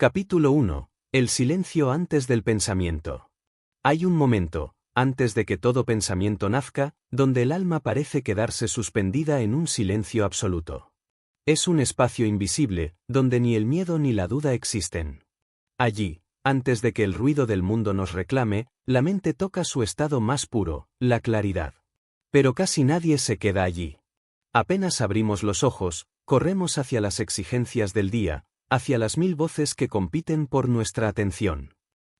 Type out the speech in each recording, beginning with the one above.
Capítulo 1. El silencio antes del pensamiento. Hay un momento, antes de que todo pensamiento nazca, donde el alma parece quedarse suspendida en un silencio absoluto. Es un espacio invisible, donde ni el miedo ni la duda existen. Allí, antes de que el ruido del mundo nos reclame, la mente toca su estado más puro, la claridad. Pero casi nadie se queda allí. Apenas abrimos los ojos, corremos hacia las exigencias del día, hacia las 1000 voces que compiten por nuestra atención.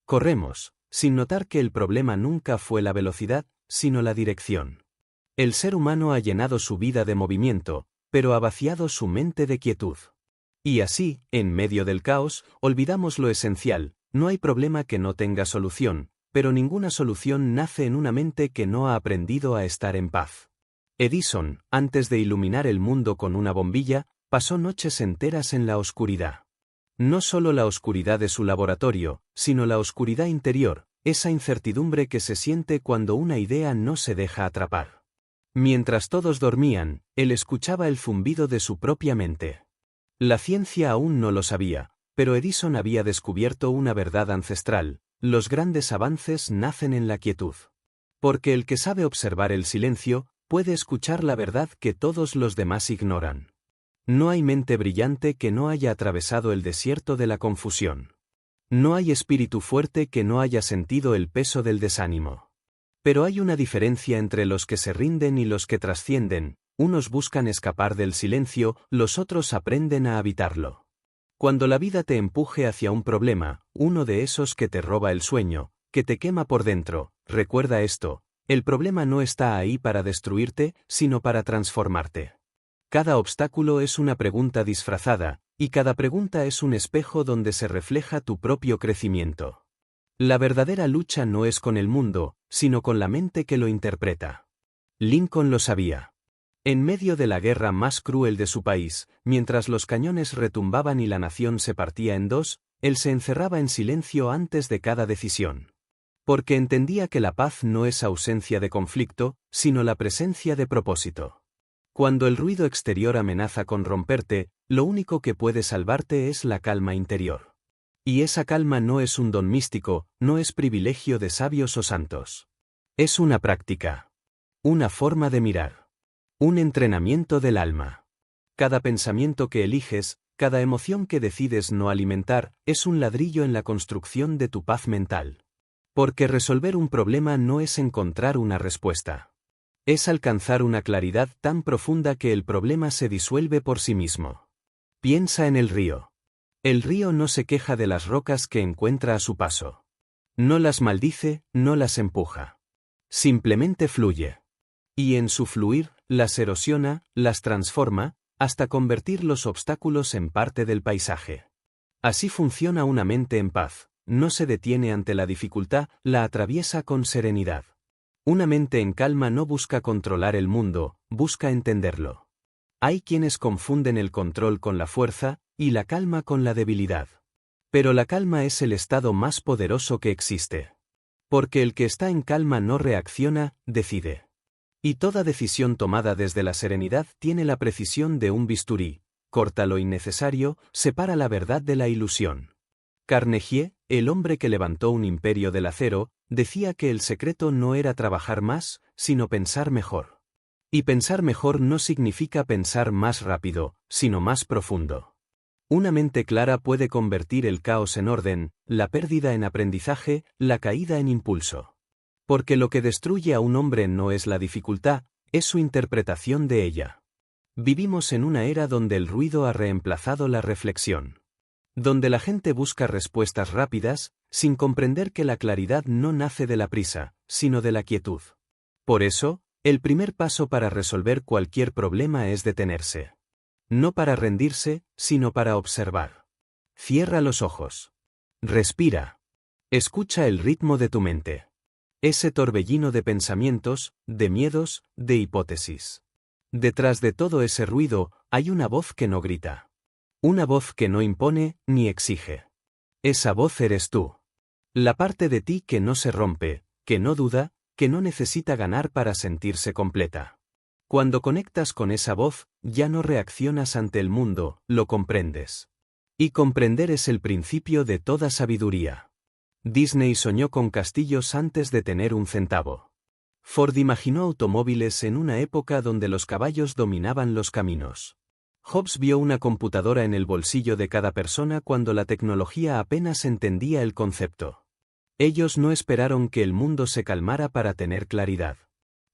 Corremos, sin notar que el problema nunca fue la velocidad, sino la dirección. El ser humano ha llenado su vida de movimiento, pero ha vaciado su mente de quietud. Y así, en medio del caos, olvidamos lo esencial: no hay problema que no tenga solución, pero ninguna solución nace en una mente que no ha aprendido a estar en paz. Edison, antes de iluminar el mundo con una bombilla, pasó noches enteras en la oscuridad. No solo la oscuridad de su laboratorio, sino la oscuridad interior, esa incertidumbre que se siente cuando una idea no se deja atrapar. Mientras todos dormían, él escuchaba el zumbido de su propia mente. La ciencia aún no lo sabía, pero Edison había descubierto una verdad ancestral: los grandes avances nacen en la quietud. Porque el que sabe observar el silencio, puede escuchar la verdad que todos los demás ignoran. No hay mente brillante que no haya atravesado el desierto de la confusión. No hay espíritu fuerte que no haya sentido el peso del desánimo. Pero hay una diferencia entre los que se rinden y los que trascienden: unos buscan escapar del silencio, los otros aprenden a habitarlo. Cuando la vida te empuje hacia un problema, uno de esos que te roba el sueño, que te quema por dentro, recuerda esto: el problema no está ahí para destruirte, sino para transformarte. Cada obstáculo es una pregunta disfrazada, y cada pregunta es un espejo donde se refleja tu propio crecimiento. La verdadera lucha no es con el mundo, sino con la mente que lo interpreta. Lincoln lo sabía. En medio de la guerra más cruel de su país, mientras los cañones retumbaban y la nación se partía en dos, él se encerraba en silencio antes de cada decisión. Porque entendía que la paz no es ausencia de conflicto, sino la presencia de propósito. Cuando el ruido exterior amenaza con romperte, lo único que puede salvarte es la calma interior. Y esa calma no es un don místico, no es privilegio de sabios o santos. Es una práctica. Una forma de mirar. Un entrenamiento del alma. Cada pensamiento que eliges, cada emoción que decides no alimentar, es un ladrillo en la construcción de tu paz mental. Porque resolver un problema no es encontrar una respuesta. Es alcanzar una claridad tan profunda que el problema se disuelve por sí mismo. Piensa en el río. El río no se queja de las rocas que encuentra a su paso. No las maldice, no las empuja. Simplemente fluye. Y en su fluir, las erosiona, las transforma, hasta convertir los obstáculos en parte del paisaje. Así funciona una mente en paz: no se detiene ante la dificultad, la atraviesa con serenidad. Una mente en calma no busca controlar el mundo, busca entenderlo. Hay quienes confunden el control con la fuerza, y la calma con la debilidad. Pero la calma es el estado más poderoso que existe. Porque el que está en calma no reacciona, decide. Y toda decisión tomada desde la serenidad tiene la precisión de un bisturí: corta lo innecesario, separa la verdad de la ilusión. Carnegie, el hombre que levantó un imperio del acero, decía que el secreto no era trabajar más, sino pensar mejor. Y pensar mejor no significa pensar más rápido, sino más profundo. Una mente clara puede convertir el caos en orden, la pérdida en aprendizaje, la caída en impulso. Porque lo que destruye a un hombre no es la dificultad, es su interpretación de ella. Vivimos en una era donde el ruido ha reemplazado la reflexión. Donde la gente busca respuestas rápidas, sin comprender que la claridad no nace de la prisa, sino de la quietud. Por eso, el primer paso para resolver cualquier problema es detenerse. No para rendirse, sino para observar. Cierra los ojos. Respira. Escucha el ritmo de tu mente. Ese torbellino de pensamientos, de miedos, de hipótesis. Detrás de todo ese ruido, hay una voz que no grita. Una voz que no impone, ni exige. Esa voz eres tú. La parte de ti que no se rompe, que no duda, que no necesita ganar para sentirse completa. Cuando conectas con esa voz, ya no reaccionas ante el mundo, lo comprendes. Y comprender es el principio de toda sabiduría. Disney soñó con castillos antes de tener un centavo. Ford imaginó automóviles en una época donde los caballos dominaban los caminos. Jobs vio una computadora en el bolsillo de cada persona cuando la tecnología apenas entendía el concepto. Ellos no esperaron que el mundo se calmara para tener claridad.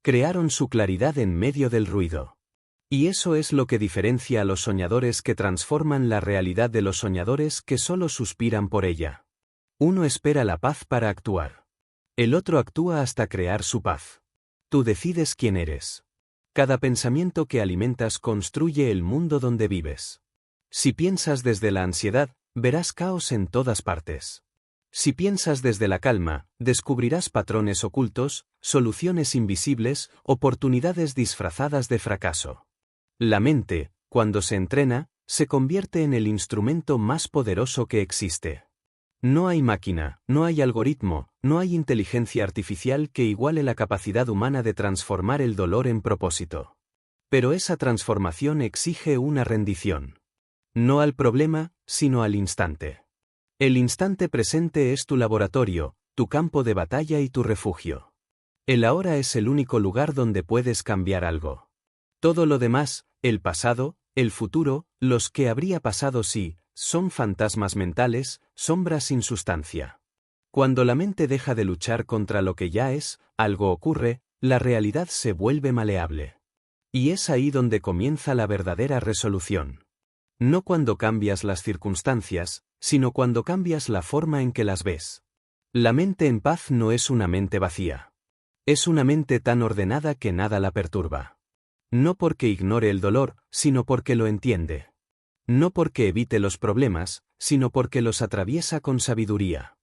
Crearon su claridad en medio del ruido. Y eso es lo que diferencia a los soñadores que transforman la realidad de los soñadores que solo suspiran por ella. Uno espera la paz para actuar. El otro actúa hasta crear su paz. Tú decides quién eres. Cada pensamiento que alimentas construye el mundo donde vives. Si piensas desde la ansiedad, verás caos en todas partes. Si piensas desde la calma, descubrirás patrones ocultos, soluciones invisibles, oportunidades disfrazadas de fracaso. La mente, cuando se entrena, se convierte en el instrumento más poderoso que existe. No hay máquina, no hay algoritmo, no hay inteligencia artificial que iguale la capacidad humana de transformar el dolor en propósito. Pero esa transformación exige una rendición. No al problema, sino al instante. El instante presente es tu laboratorio, tu campo de batalla y tu refugio. El ahora es el único lugar donde puedes cambiar algo. Todo lo demás, el pasado, el futuro, los que habría pasado si, son fantasmas mentales, sombras sin sustancia. Cuando la mente deja de luchar contra lo que ya es, algo ocurre, la realidad se vuelve maleable. Y es ahí donde comienza la verdadera resolución. No cuando cambias las circunstancias, sino cuando cambias la forma en que las ves. La mente en paz no es una mente vacía. Es una mente tan ordenada que nada la perturba. No porque ignore el dolor, sino porque lo entiende. No porque evite los problemas, sino porque los atraviesa con sabiduría.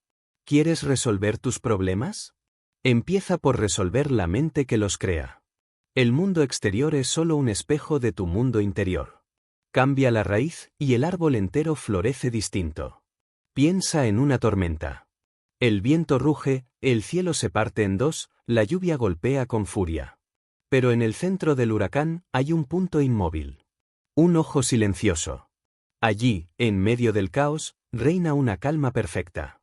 ¿Quieres resolver tus problemas? Empieza por resolver la mente que los crea. El mundo exterior es solo un espejo de tu mundo interior. Cambia la raíz y el árbol entero florece distinto. Piensa en una tormenta. El viento ruge, el cielo se parte en dos, la lluvia golpea con furia. Pero en el centro del huracán hay un punto inmóvil. Un ojo silencioso. Allí, en medio del caos, reina una calma perfecta.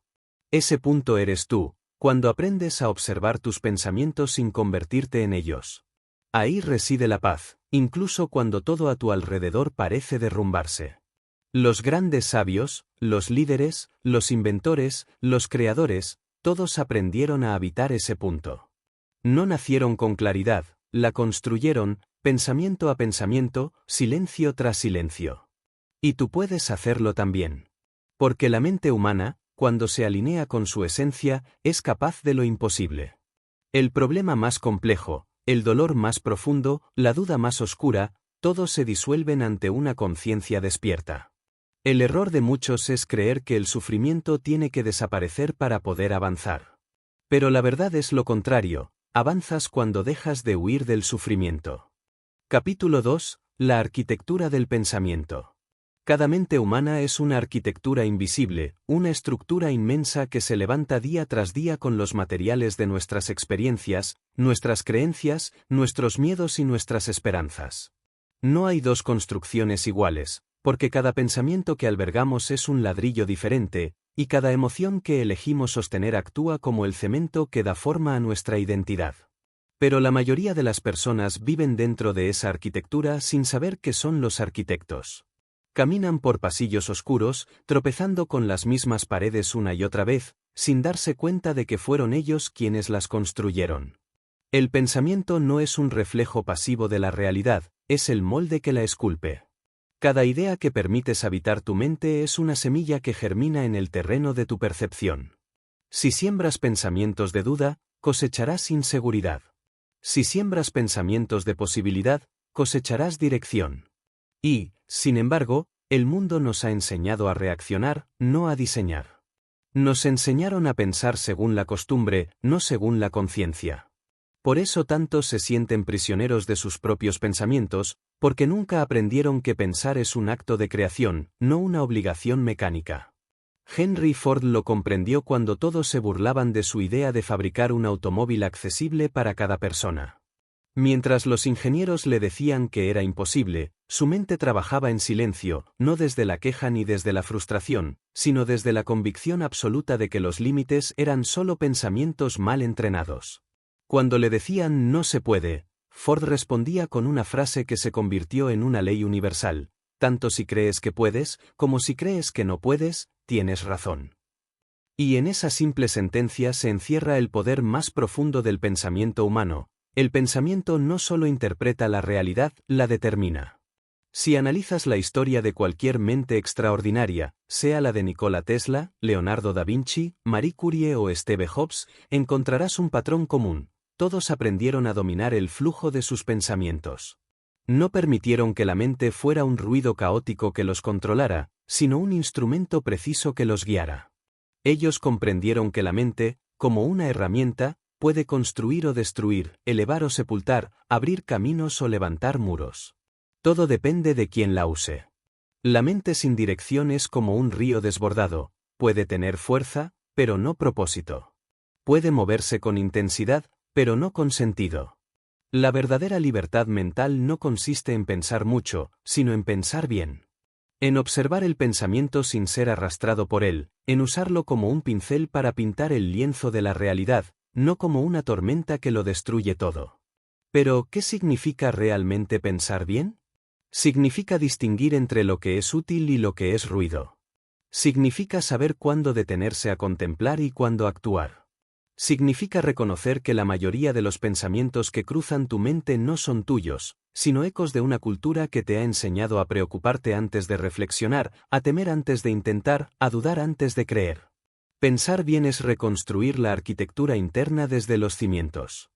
Ese punto eres tú, cuando aprendes a observar tus pensamientos sin convertirte en ellos. Ahí reside la paz, incluso cuando todo a tu alrededor parece derrumbarse. Los grandes sabios, los líderes, los inventores, los creadores, todos aprendieron a habitar ese punto. No nacieron con claridad, la construyeron, pensamiento a pensamiento, silencio tras silencio. Y tú puedes hacerlo también. Porque la mente humana, cuando se alinea con su esencia, es capaz de lo imposible. El problema más complejo, el dolor más profundo, la duda más oscura, todos se disuelven ante una conciencia despierta. El error de muchos es creer que el sufrimiento tiene que desaparecer para poder avanzar. Pero la verdad es lo contrario, avanzas cuando dejas de huir del sufrimiento. Capítulo 2. La arquitectura del pensamiento. Cada mente humana es una arquitectura invisible, una estructura inmensa que se levanta día tras día con los materiales de nuestras experiencias, nuestras creencias, nuestros miedos y nuestras esperanzas. No hay dos construcciones iguales, porque cada pensamiento que albergamos es un ladrillo diferente, y cada emoción que elegimos sostener actúa como el cemento que da forma a nuestra identidad. Pero la mayoría de las personas viven dentro de esa arquitectura sin saber que son los arquitectos. Caminan por pasillos oscuros, tropezando con las mismas paredes una y otra vez, sin darse cuenta de que fueron ellos quienes las construyeron. El pensamiento no es un reflejo pasivo de la realidad, es el molde que la esculpe. Cada idea que permites habitar tu mente es una semilla que germina en el terreno de tu percepción. Si siembras pensamientos de duda, cosecharás inseguridad. Si siembras pensamientos de posibilidad, cosecharás dirección. Y, sin embargo, el mundo nos ha enseñado a reaccionar, no a diseñar. Nos enseñaron a pensar según la costumbre, no según la conciencia. Por eso tantos se sienten prisioneros de sus propios pensamientos, porque nunca aprendieron que pensar es un acto de creación, no una obligación mecánica. Henry Ford lo comprendió cuando todos se burlaban de su idea de fabricar un automóvil accesible para cada persona. Mientras los ingenieros le decían que era imposible, Su mente trabajaba en silencio, no desde la queja ni desde la frustración, sino desde la convicción absoluta de que los límites eran solo pensamientos mal entrenados. Cuando le decían no se puede, Ford respondía con una frase que se convirtió en una ley universal: tanto si crees que puedes, como si crees que no puedes, tienes razón. Y en esa simple sentencia se encierra el poder más profundo del pensamiento humano. El pensamiento no solo interpreta la realidad, la determina. Si analizas la historia de cualquier mente extraordinaria, sea la de Nikola Tesla, Leonardo da Vinci, Marie Curie o Steve Jobs, encontrarás un patrón común: todos aprendieron a dominar el flujo de sus pensamientos. No permitieron que la mente fuera un ruido caótico que los controlara, sino un instrumento preciso que los guiara. Ellos comprendieron que la mente, como una herramienta, puede construir o destruir, elevar o sepultar, abrir caminos o levantar muros. Todo depende de quién la use. La mente sin dirección es como un río desbordado: puede tener fuerza, pero no propósito. Puede moverse con intensidad, pero no con sentido. La verdadera libertad mental no consiste en pensar mucho, sino en pensar bien. En observar el pensamiento sin ser arrastrado por él, en usarlo como un pincel para pintar el lienzo de la realidad, no como una tormenta que lo destruye todo. Pero, ¿qué significa realmente pensar bien? Significa distinguir entre lo que es útil y lo que es ruido. Significa saber cuándo detenerse a contemplar y cuándo actuar. Significa reconocer que la mayoría de los pensamientos que cruzan tu mente no son tuyos, sino ecos de una cultura que te ha enseñado a preocuparte antes de reflexionar, a temer antes de intentar, a dudar antes de creer. Pensar bien es reconstruir la arquitectura interna desde los cimientos.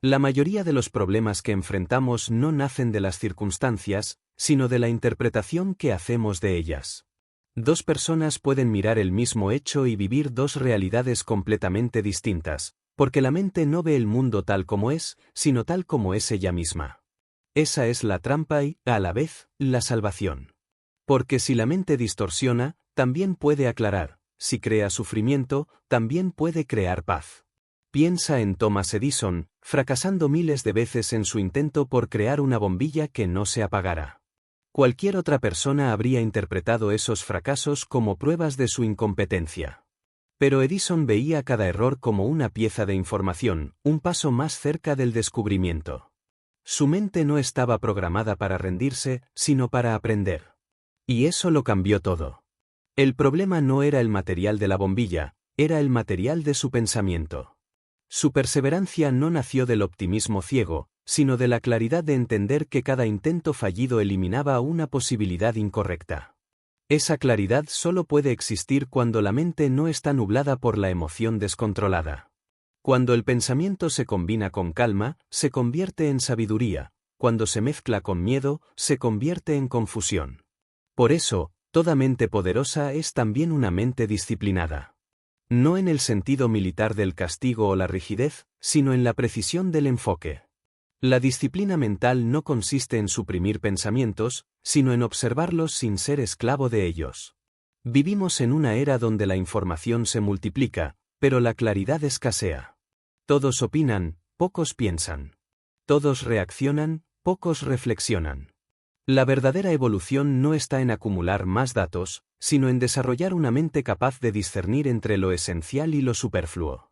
La mayoría de los problemas que enfrentamos no nacen de las circunstancias, sino de la interpretación que hacemos de ellas. Dos personas pueden mirar el mismo hecho y vivir dos realidades completamente distintas, porque la mente no ve el mundo tal como es, sino tal como es ella misma. Esa es la trampa y, a la vez, la salvación. Porque si la mente distorsiona, también puede aclarar; si crea sufrimiento, también puede crear paz. Piensa en Thomas Edison, fracasando miles de veces en su intento por crear una bombilla que no se apagara. Cualquier otra persona habría interpretado esos fracasos como pruebas de su incompetencia. Pero Edison veía cada error como una pieza de información, un paso más cerca del descubrimiento. Su mente no estaba programada para rendirse, sino para aprender. Y eso lo cambió todo. El problema no era el material de la bombilla, era el material de su pensamiento. Su perseverancia no nació del optimismo ciego, sino de la claridad de entender que cada intento fallido eliminaba una posibilidad incorrecta. Esa claridad solo puede existir cuando la mente no está nublada por la emoción descontrolada. Cuando el pensamiento se combina con calma, se convierte en sabiduría; cuando se mezcla con miedo, se convierte en confusión. Por eso, toda mente poderosa es también una mente disciplinada. No en el sentido militar del castigo o la rigidez, sino en la precisión del enfoque. La disciplina mental no consiste en suprimir pensamientos, sino en observarlos sin ser esclavo de ellos. Vivimos en una era donde la información se multiplica, pero la claridad escasea. Todos opinan, pocos piensan. Todos reaccionan, pocos reflexionan. La verdadera evolución no está en acumular más datos, sino en desarrollar una mente capaz de discernir entre lo esencial y lo superfluo.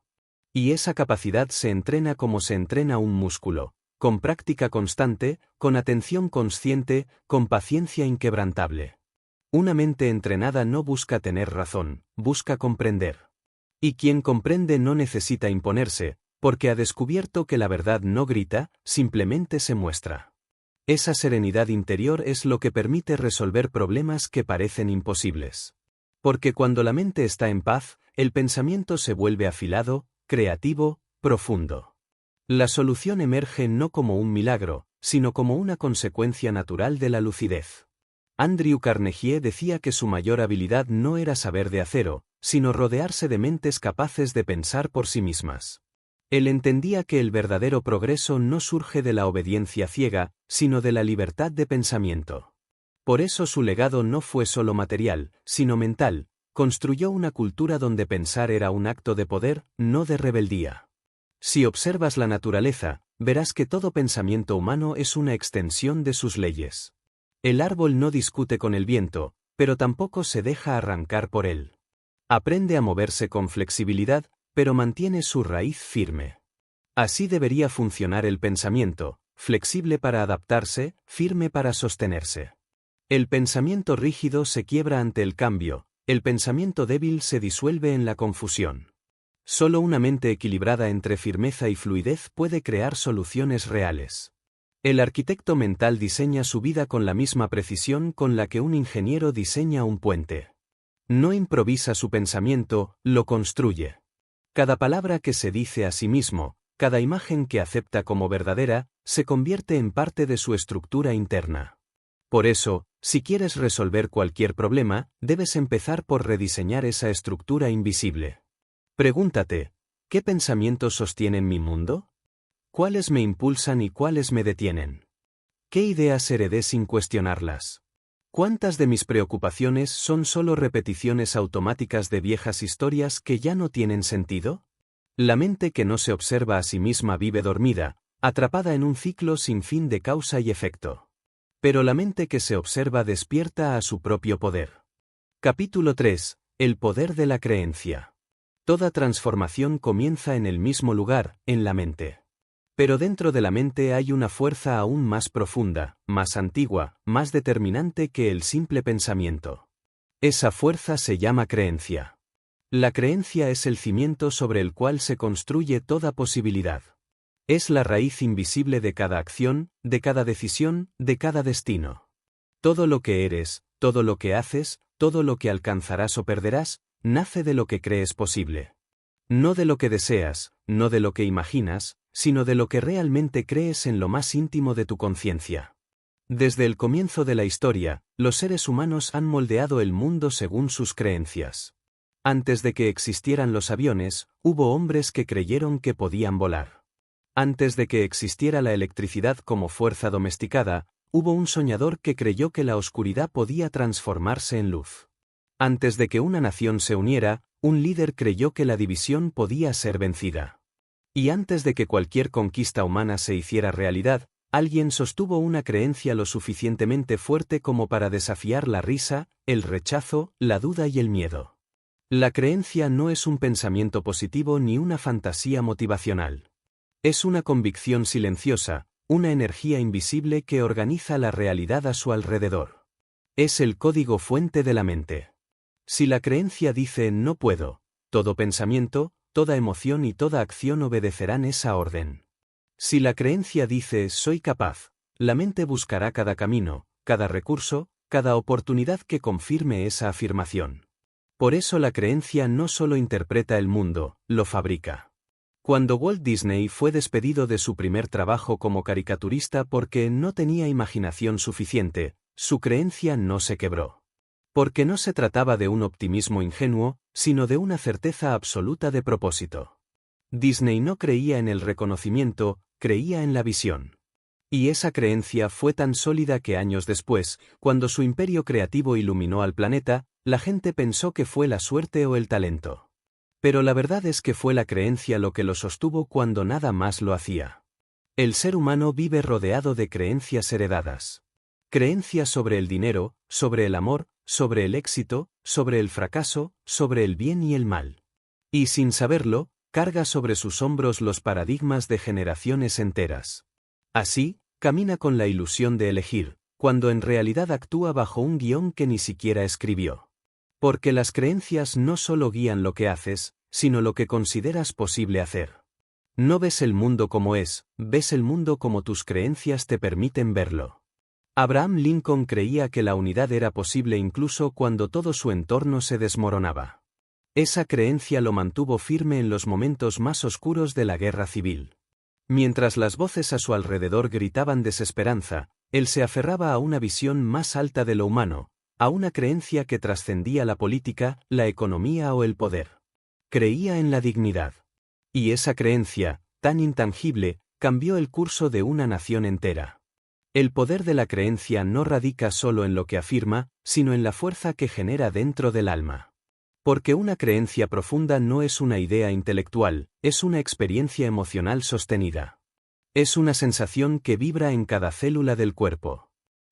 Y esa capacidad se entrena como se entrena un músculo: con práctica constante, con atención consciente, con paciencia inquebrantable. Una mente entrenada no busca tener razón, busca comprender. Y quien comprende no necesita imponerse, porque ha descubierto que la verdad no grita, simplemente se muestra. Esa serenidad interior es lo que permite resolver problemas que parecen imposibles. Porque cuando la mente está en paz, el pensamiento se vuelve afilado, creativo, profundo. La solución emerge no como un milagro, sino como una consecuencia natural de la lucidez. Andrew Carnegie decía que su mayor habilidad no era saber de acero, sino rodearse de mentes capaces de pensar por sí mismas. Él entendía que el verdadero progreso no surge de la obediencia ciega, sino de la libertad de pensamiento. Por eso su legado no fue solo material, sino mental. Construyó una cultura donde pensar era un acto de poder, no de rebeldía. Si observas la naturaleza, verás que todo pensamiento humano es una extensión de sus leyes. El árbol no discute con el viento, pero tampoco se deja arrancar por él. Aprende a moverse con flexibilidad, pero mantiene su raíz firme. Así debería funcionar el pensamiento, flexible para adaptarse, firme para sostenerse. El pensamiento rígido se quiebra ante el cambio, el pensamiento débil se disuelve en la confusión. Solo una mente equilibrada entre firmeza y fluidez puede crear soluciones reales. El arquitecto mental diseña su vida con la misma precisión con la que un ingeniero diseña un puente. No improvisa su pensamiento, lo construye. Cada palabra que se dice a sí mismo, cada imagen que acepta como verdadera, se convierte en parte de su estructura interna. Por eso, si quieres resolver cualquier problema, debes empezar por rediseñar esa estructura invisible. Pregúntate, ¿qué pensamientos sostienen mi mundo? ¿Cuáles me impulsan y cuáles me detienen? ¿Qué ideas heredé sin cuestionarlas? ¿Cuántas de mis preocupaciones son solo repeticiones automáticas de viejas historias que ya no tienen sentido? La mente que no se observa a sí misma vive dormida, atrapada en un ciclo sin fin de causa y efecto. Pero la mente que se observa despierta a su propio poder. Capítulo 3. El poder de la creencia. Toda transformación comienza en el mismo lugar, en la mente. Pero dentro de la mente hay una fuerza aún más profunda, más antigua, más determinante que el simple pensamiento. Esa fuerza se llama creencia. La creencia es el cimiento sobre el cual se construye toda posibilidad. Es la raíz invisible de cada acción, de cada decisión, de cada destino. Todo lo que eres, todo lo que haces, todo lo que alcanzarás o perderás, nace de lo que crees posible. No de lo que deseas, no de lo que imaginas, sino de lo que realmente crees en lo más íntimo de tu conciencia. Desde el comienzo de la historia, los seres humanos han moldeado el mundo según sus creencias. Antes de que existieran los aviones, hubo hombres que creyeron que podían volar. Antes de que existiera la electricidad como fuerza domesticada, hubo un soñador que creyó que la oscuridad podía transformarse en luz. Antes de que una nación se uniera, un líder creyó que la división podía ser vencida. Y antes de que cualquier conquista humana se hiciera realidad, alguien sostuvo una creencia lo suficientemente fuerte como para desafiar la risa, el rechazo, la duda y el miedo. La creencia no es un pensamiento positivo ni una fantasía motivacional. Es una convicción silenciosa, una energía invisible que organiza la realidad a su alrededor. Es el código fuente de la mente. Si la creencia dice no puedo, todo pensamiento, toda emoción y toda acción obedecerán esa orden. Si la creencia dice soy capaz, la mente buscará cada camino, cada recurso, cada oportunidad que confirme esa afirmación. Por eso la creencia no solo interpreta el mundo, lo fabrica. Cuando Walt Disney fue despedido de su primer trabajo como caricaturista porque no tenía imaginación suficiente, su creencia no se quebró. Porque no se trataba de un optimismo ingenuo, sino de una certeza absoluta de propósito. Disney no creía en el reconocimiento, creía en la visión. Y esa creencia fue tan sólida que años después, cuando su imperio creativo iluminó al planeta, la gente pensó que fue la suerte o el talento. Pero la verdad es que fue la creencia lo que lo sostuvo cuando nada más lo hacía. El ser humano vive rodeado de creencias heredadas. Creencias sobre el dinero, sobre el amor, sobre el éxito, sobre el fracaso, sobre el bien y el mal. Y sin saberlo, carga sobre sus hombros los paradigmas de generaciones enteras. Así, camina con la ilusión de elegir, cuando en realidad actúa bajo un guión que ni siquiera escribió. Porque las creencias no solo guían lo que haces, sino lo que consideras posible hacer. No ves el mundo como es, ves el mundo como tus creencias te permiten verlo. Abraham Lincoln creía que la unidad era posible incluso cuando todo su entorno se desmoronaba. Esa creencia lo mantuvo firme en los momentos más oscuros de la guerra civil. Mientras las voces a su alrededor gritaban desesperanza, él se aferraba a una visión más alta de lo humano, a una creencia que trascendía la política, la economía o el poder. Creía en la dignidad. Y esa creencia, tan intangible, cambió el curso de una nación entera. El poder de la creencia no radica solo en lo que afirma, sino en la fuerza que genera dentro del alma. Porque una creencia profunda no es una idea intelectual, es una experiencia emocional sostenida. Es una sensación que vibra en cada célula del cuerpo.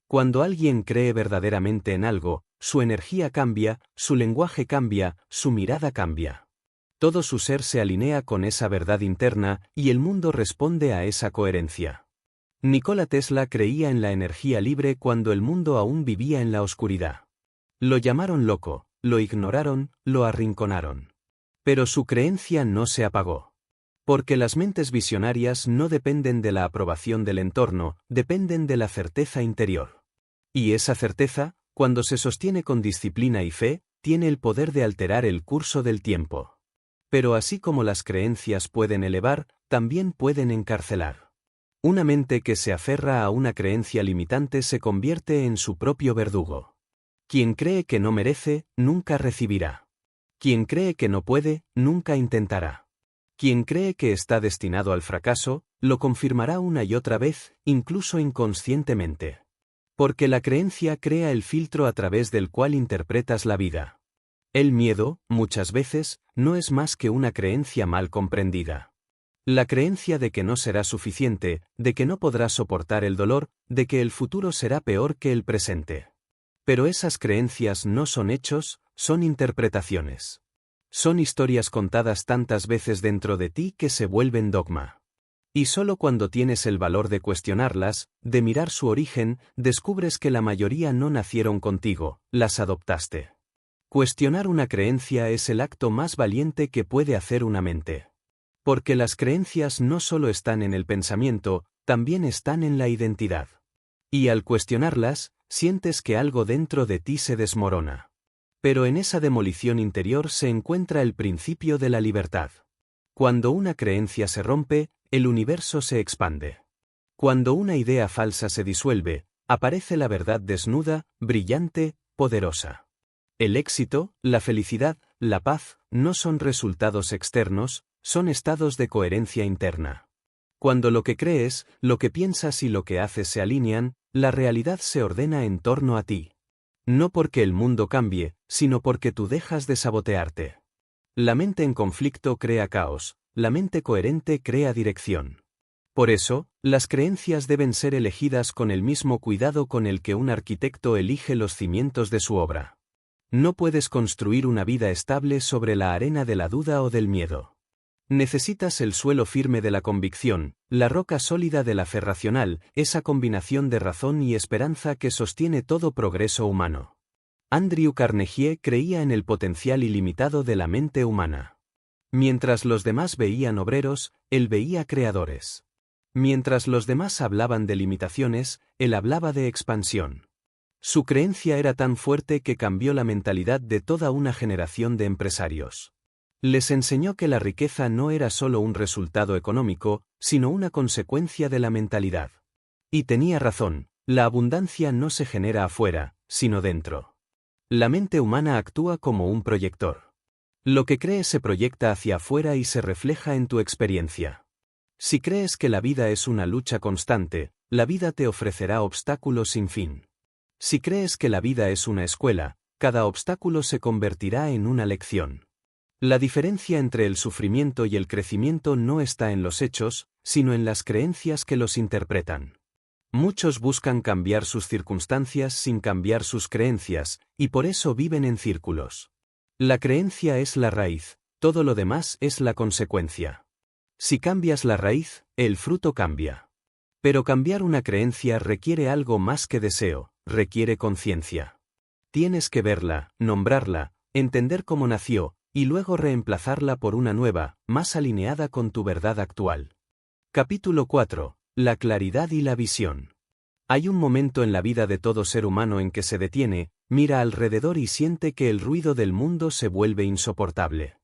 Cuando alguien cree verdaderamente en algo, su energía cambia, su lenguaje cambia, su mirada cambia. Todo su ser se alinea con esa verdad interna, y el mundo responde a esa coherencia. Nikola Tesla creía en la energía libre cuando el mundo aún vivía en la oscuridad. Lo llamaron loco, lo ignoraron, lo arrinconaron. Pero su creencia no se apagó. Porque las mentes visionarias no dependen de la aprobación del entorno, dependen de la certeza interior. Y esa certeza, cuando se sostiene con disciplina y fe, tiene el poder de alterar el curso del tiempo. Pero así como las creencias pueden elevar, también pueden encarcelar. Una mente que se aferra a una creencia limitante se convierte en su propio verdugo. Quien cree que no merece, nunca recibirá. Quien cree que no puede, nunca intentará. Quien cree que está destinado al fracaso, lo confirmará una y otra vez, incluso inconscientemente. Porque la creencia crea el filtro a través del cual interpretas la vida. El miedo, muchas veces, no es más que una creencia mal comprendida. La creencia de que no será suficiente, de que no podrás soportar el dolor, de que el futuro será peor que el presente. Pero esas creencias no son hechos, son interpretaciones. Son historias contadas tantas veces dentro de ti que se vuelven dogma. Y solo cuando tienes el valor de cuestionarlas, de mirar su origen, descubres que la mayoría no nacieron contigo, las adoptaste. Cuestionar una creencia es el acto más valiente que puede hacer una mente. Porque las creencias no solo están en el pensamiento, también están en la identidad. Y al cuestionarlas, sientes que algo dentro de ti se desmorona. Pero en esa demolición interior se encuentra el principio de la libertad. Cuando una creencia se rompe, el universo se expande. Cuando una idea falsa se disuelve, aparece la verdad desnuda, brillante, poderosa. El éxito, la felicidad, la paz, no son resultados externos, son estados de coherencia interna. Cuando lo que crees, lo que piensas y lo que haces se alinean, la realidad se ordena en torno a ti. No porque el mundo cambie, sino porque tú dejas de sabotearte. La mente en conflicto crea caos, la mente coherente crea dirección. Por eso, las creencias deben ser elegidas con el mismo cuidado con el que un arquitecto elige los cimientos de su obra. No puedes construir una vida estable sobre la arena de la duda o del miedo. Necesitas el suelo firme de la convicción, la roca sólida de la fe racional, esa combinación de razón y esperanza que sostiene todo progreso humano. Andrew Carnegie creía en el potencial ilimitado de la mente humana. Mientras los demás veían obreros, él veía creadores. Mientras los demás hablaban de limitaciones, él hablaba de expansión. Su creencia era tan fuerte que cambió la mentalidad de toda una generación de empresarios. Les enseñó que la riqueza no era solo un resultado económico, sino una consecuencia de la mentalidad. Y tenía razón, la abundancia no se genera afuera, sino dentro. La mente humana actúa como un proyector. Lo que crees se proyecta hacia afuera y se refleja en tu experiencia. Si crees que la vida es una lucha constante, la vida te ofrecerá obstáculos sin fin. Si crees que la vida es una escuela, cada obstáculo se convertirá en una lección. La diferencia entre el sufrimiento y el crecimiento no está en los hechos, sino en las creencias que los interpretan. Muchos buscan cambiar sus circunstancias sin cambiar sus creencias, y por eso viven en círculos. La creencia es la raíz, todo lo demás es la consecuencia. Si cambias la raíz, el fruto cambia. Pero cambiar una creencia requiere algo más que deseo, requiere conciencia. Tienes que verla, nombrarla, entender cómo nació, y luego reemplazarla por una nueva, más alineada con tu verdad actual. Capítulo 4. La claridad y la visión. Hay un momento en la vida de todo ser humano en que se detiene, mira alrededor y siente que el ruido del mundo se vuelve insoportable.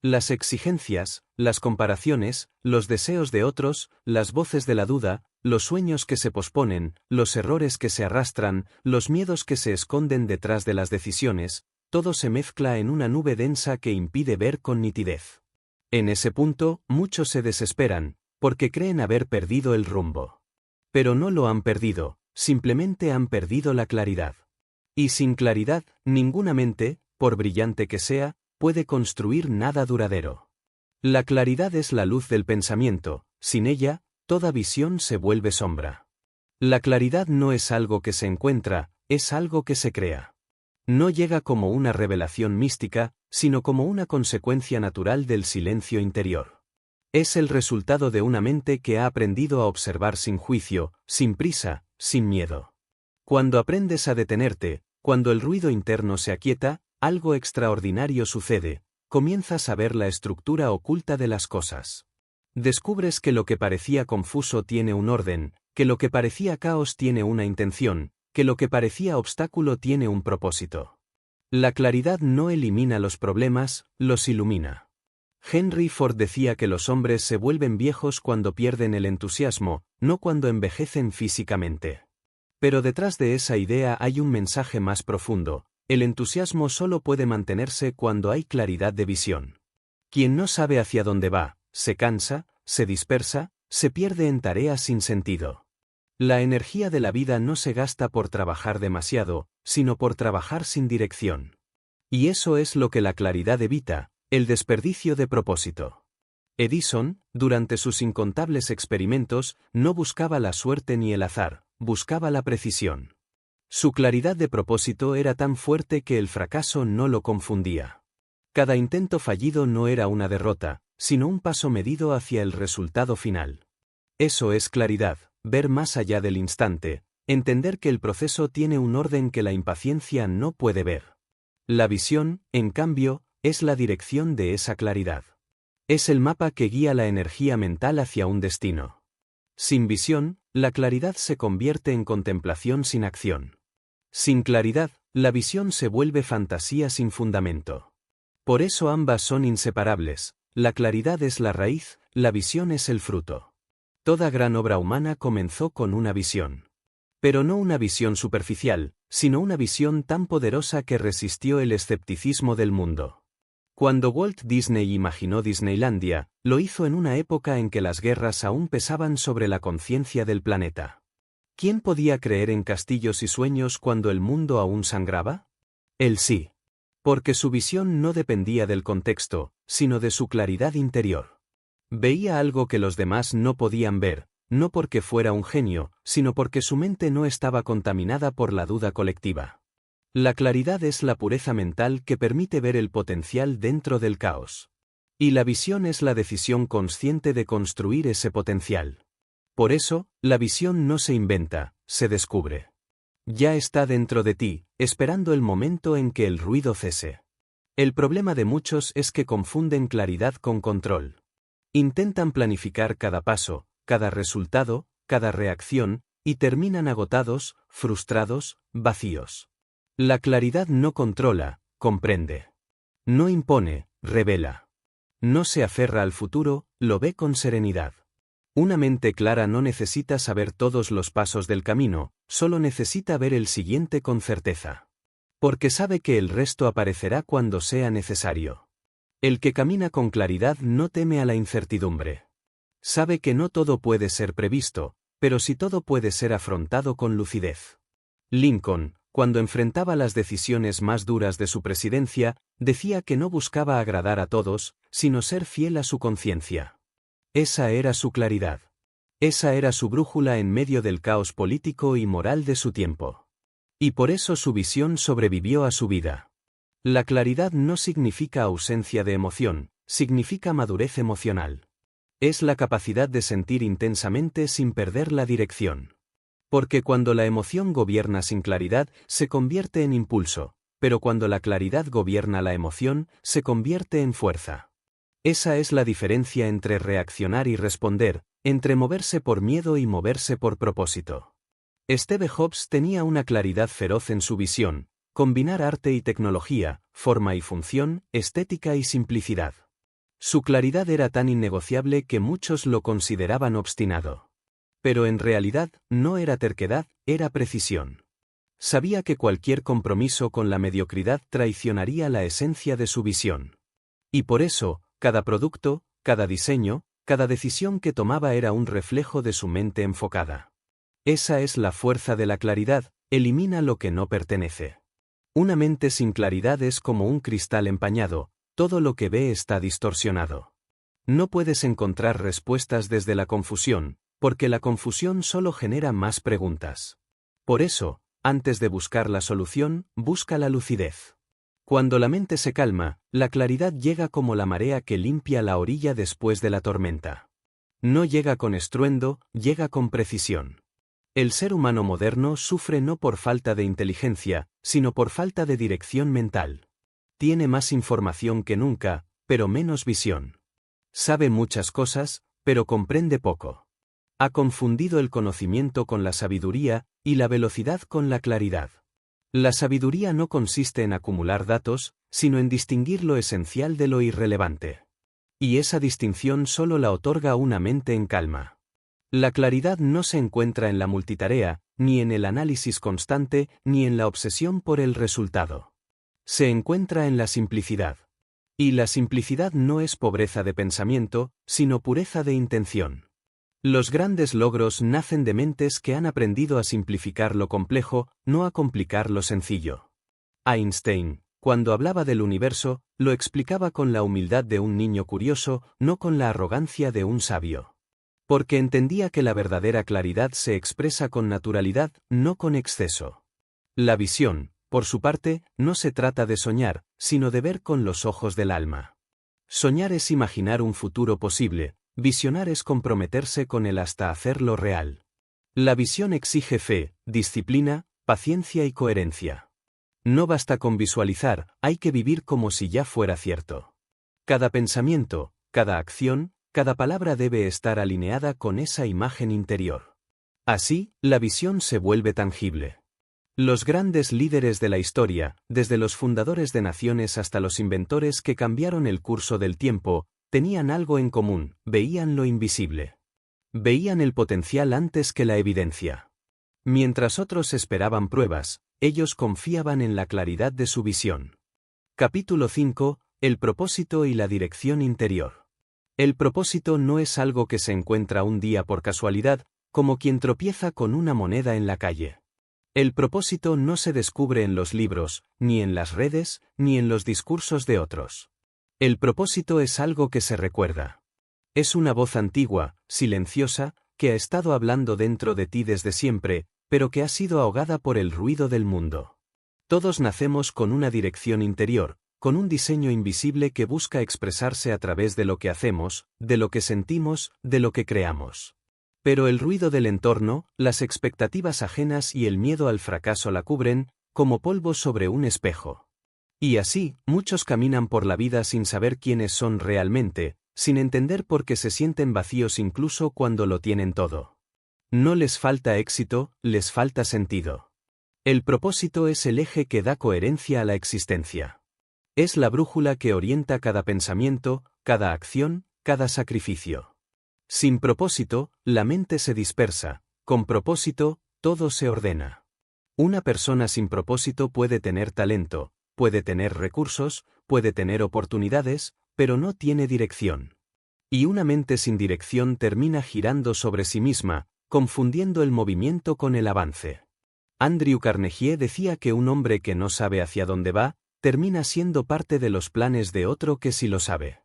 Las exigencias, las comparaciones, los deseos de otros, las voces de la duda, los sueños que se posponen, los errores que se arrastran, los miedos que se esconden detrás de las decisiones, todo se mezcla en una nube densa que impide ver con nitidez. En ese punto, muchos se desesperan, porque creen haber perdido el rumbo. Pero no lo han perdido, simplemente han perdido la claridad. Y sin claridad, ninguna mente, por brillante que sea, puede construir nada duradero. La claridad es la luz del pensamiento, sin ella, toda visión se vuelve sombra. La claridad no es algo que se encuentra, es algo que se crea. No llega como una revelación mística, sino como una consecuencia natural del silencio interior. Es el resultado de una mente que ha aprendido a observar sin juicio, sin prisa, sin miedo. Cuando aprendes a detenerte, cuando el ruido interno se aquieta, algo extraordinario sucede, comienzas a ver la estructura oculta de las cosas. Descubres que lo que parecía confuso tiene un orden, que lo que parecía caos tiene una intención, que lo que parecía obstáculo tiene un propósito. La claridad no elimina los problemas, los ilumina. Henry Ford decía que los hombres se vuelven viejos cuando pierden el entusiasmo, no cuando envejecen físicamente. Pero detrás de esa idea hay un mensaje más profundo: el entusiasmo solo puede mantenerse cuando hay claridad de visión. Quien no sabe hacia dónde va, se cansa, se dispersa, se pierde en tareas sin sentido. La energía de la vida no se gasta por trabajar demasiado, sino por trabajar sin dirección. Y eso es lo que la claridad evita, el desperdicio de propósito. Edison, durante sus incontables experimentos, no buscaba la suerte ni el azar, buscaba la precisión. Su claridad de propósito era tan fuerte que el fracaso no lo confundía. Cada intento fallido no era una derrota, sino un paso medido hacia el resultado final. Eso es claridad, ver más allá del instante, entender que el proceso tiene un orden que la impaciencia no puede ver. La visión, en cambio, es la dirección de esa claridad. Es el mapa que guía la energía mental hacia un destino. Sin visión, la claridad se convierte en contemplación sin acción. Sin claridad, la visión se vuelve fantasía sin fundamento. Por eso ambas son inseparables, la claridad es la raíz, la visión es el fruto. Toda gran obra humana comenzó con una visión. Pero no una visión superficial, sino una visión tan poderosa que resistió el escepticismo del mundo. Cuando Walt Disney imaginó Disneylandia, lo hizo en una época en que las guerras aún pesaban sobre la conciencia del planeta. ¿Quién podía creer en castillos y sueños cuando el mundo aún sangraba? Él sí. Porque su visión no dependía del contexto, sino de su claridad interior. Veía algo que los demás no podían ver, no porque fuera un genio, sino porque su mente no estaba contaminada por la duda colectiva. La claridad es la pureza mental que permite ver el potencial dentro del caos. Y la visión es la decisión consciente de construir ese potencial. Por eso, la visión no se inventa, se descubre. Ya está dentro de ti, esperando el momento en que el ruido cese. El problema de muchos es que confunden claridad con control. Intentan planificar cada paso, cada resultado, cada reacción, y terminan agotados, frustrados, vacíos. La claridad no controla, comprende. No impone, revela. No se aferra al futuro, lo ve con serenidad. Una mente clara no necesita saber todos los pasos del camino, solo necesita ver el siguiente con certeza. Porque sabe que el resto aparecerá cuando sea necesario. El que camina con claridad no teme a la incertidumbre. Sabe que no todo puede ser previsto, pero sí todo puede ser afrontado con lucidez. Lincoln, cuando enfrentaba las decisiones más duras de su presidencia, decía que no buscaba agradar a todos, sino ser fiel a su conciencia. Esa era su claridad. Esa era su brújula en medio del caos político y moral de su tiempo. Y por eso su visión sobrevivió a su vida. La claridad no significa ausencia de emoción, significa madurez emocional. Es la capacidad de sentir intensamente sin perder la dirección. Porque cuando la emoción gobierna sin claridad, se convierte en impulso, pero cuando la claridad gobierna la emoción, se convierte en fuerza. Esa es la diferencia entre reaccionar y responder, entre moverse por miedo y moverse por propósito. Steve Jobs tenía una claridad feroz en su visión: combinar arte y tecnología, forma y función, estética y simplicidad. Su claridad era tan innegociable que muchos lo consideraban obstinado. Pero en realidad, no era terquedad, era precisión. Sabía que cualquier compromiso con la mediocridad traicionaría la esencia de su visión. Y por eso, cada producto, cada diseño, cada decisión que tomaba era un reflejo de su mente enfocada. Esa es la fuerza de la claridad: elimina lo que no pertenece. Una mente sin claridad es como un cristal empañado, todo lo que ve está distorsionado. No puedes encontrar respuestas desde la confusión, Porque la confusión solo genera más preguntas. Por eso, antes de buscar la solución, busca la lucidez. Cuando la mente se calma, la claridad llega como la marea que limpia la orilla después de la tormenta. No llega con estruendo, llega con precisión. El ser humano moderno sufre no por falta de inteligencia, sino por falta de dirección mental. Tiene más información que nunca, pero menos visión. Sabe muchas cosas, pero comprende poco. Ha confundido el conocimiento con la sabiduría, y la velocidad con la claridad. La sabiduría no consiste en acumular datos, sino en distinguir lo esencial de lo irrelevante. Y esa distinción solo la otorga una mente en calma. La claridad no se encuentra en la multitarea, ni en el análisis constante, ni en la obsesión por el resultado. Se encuentra en la simplicidad. Y la simplicidad no es pobreza de pensamiento, sino pureza de intención. Los grandes logros nacen de mentes que han aprendido a simplificar lo complejo, no a complicar lo sencillo. Einstein, cuando hablaba del universo, lo explicaba con la humildad de un niño curioso, no con la arrogancia de un sabio. Porque entendía que la verdadera claridad se expresa con naturalidad, no con exceso. La visión, por su parte, no se trata de soñar, sino de ver con los ojos del alma. Soñar es imaginar un futuro posible, visionar es comprometerse con él hasta hacerlo real. La visión exige fe, disciplina, paciencia y coherencia. No basta con visualizar, hay que vivir como si ya fuera cierto. Cada pensamiento, cada acción, cada palabra debe estar alineada con esa imagen interior. Así, la visión se vuelve tangible. Los grandes líderes de la historia, desde los fundadores de naciones hasta los inventores que cambiaron el curso del tiempo, tenían algo en común, veían lo invisible. Veían el potencial antes que la evidencia. Mientras otros esperaban pruebas, ellos confiaban en la claridad de su visión. Capítulo 5. El propósito y la dirección interior. El propósito no es algo que se encuentra un día por casualidad, como quien tropieza con una moneda en la calle. El propósito no se descubre en los libros, ni en las redes, ni en los discursos de otros. El propósito es algo que se recuerda. Es una voz antigua, silenciosa, que ha estado hablando dentro de ti desde siempre, pero que ha sido ahogada por el ruido del mundo. Todos nacemos con una dirección interior, con un diseño invisible que busca expresarse a través de lo que hacemos, de lo que sentimos, de lo que creamos. Pero el ruido del entorno, las expectativas ajenas y el miedo al fracaso la cubren, como polvo sobre un espejo. Y así, muchos caminan por la vida sin saber quiénes son realmente, sin entender por qué se sienten vacíos incluso cuando lo tienen todo. No les falta éxito, les falta sentido. El propósito es el eje que da coherencia a la existencia. Es la brújula que orienta cada pensamiento, cada acción, cada sacrificio. Sin propósito, la mente se dispersa, con propósito, todo se ordena. Una persona sin propósito puede tener talento, puede tener recursos, puede tener oportunidades, pero no tiene dirección. Y una mente sin dirección termina girando sobre sí misma, confundiendo el movimiento con el avance. Andrew Carnegie decía que un hombre que no sabe hacia dónde va, termina siendo parte de los planes de otro que sí lo sabe.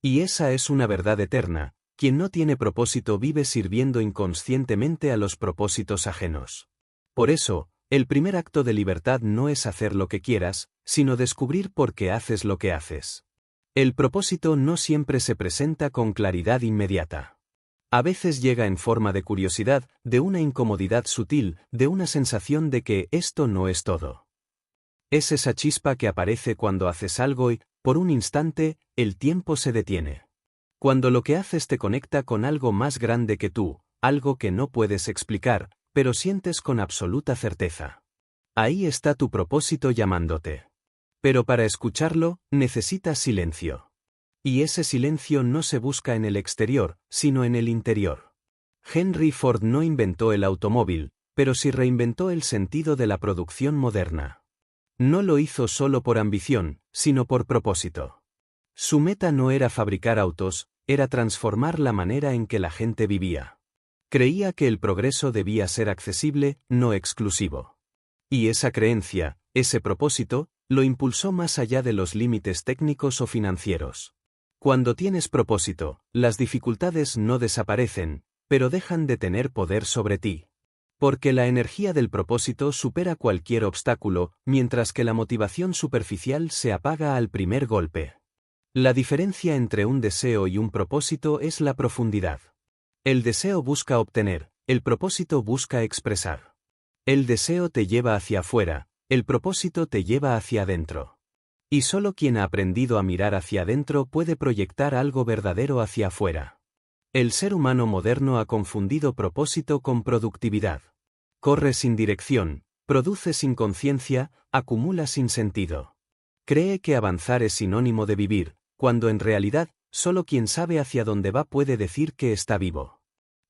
Y esa es una verdad eterna, quien no tiene propósito vive sirviendo inconscientemente a los propósitos ajenos. Por eso, el primer acto de libertad no es hacer lo que quieras, sino descubrir por qué haces lo que haces. El propósito no siempre se presenta con claridad inmediata. A veces llega en forma de curiosidad, de una incomodidad sutil, de una sensación de que esto no es todo. Es esa chispa que aparece cuando haces algo y, por un instante, el tiempo se detiene. Cuando lo que haces te conecta con algo más grande que tú, algo que no puedes explicar, pero sientes con absoluta certeza. Ahí está tu propósito llamándote. Pero para escucharlo, necesitas silencio. Y ese silencio no se busca en el exterior, sino en el interior. Henry Ford no inventó el automóvil, pero sí reinventó el sentido de la producción moderna. No lo hizo solo por ambición, sino por propósito. Su meta no era fabricar autos, era transformar la manera en que la gente vivía. Creía que el progreso debía ser accesible, no exclusivo. Y esa creencia, ese propósito, lo impulsó más allá de los límites técnicos o financieros. Cuando tienes propósito, las dificultades no desaparecen, pero dejan de tener poder sobre ti. Porque la energía del propósito supera cualquier obstáculo, mientras que la motivación superficial se apaga al primer golpe. La diferencia entre un deseo y un propósito es la profundidad. El deseo busca obtener, el propósito busca expresar. El deseo te lleva hacia afuera, el propósito te lleva hacia adentro. Y solo quien ha aprendido a mirar hacia adentro puede proyectar algo verdadero hacia afuera. El ser humano moderno ha confundido propósito con productividad. Corre sin dirección, produce sin conciencia, acumula sin sentido. Cree que avanzar es sinónimo de vivir, cuando en realidad, solo quien sabe hacia dónde va puede decir que está vivo.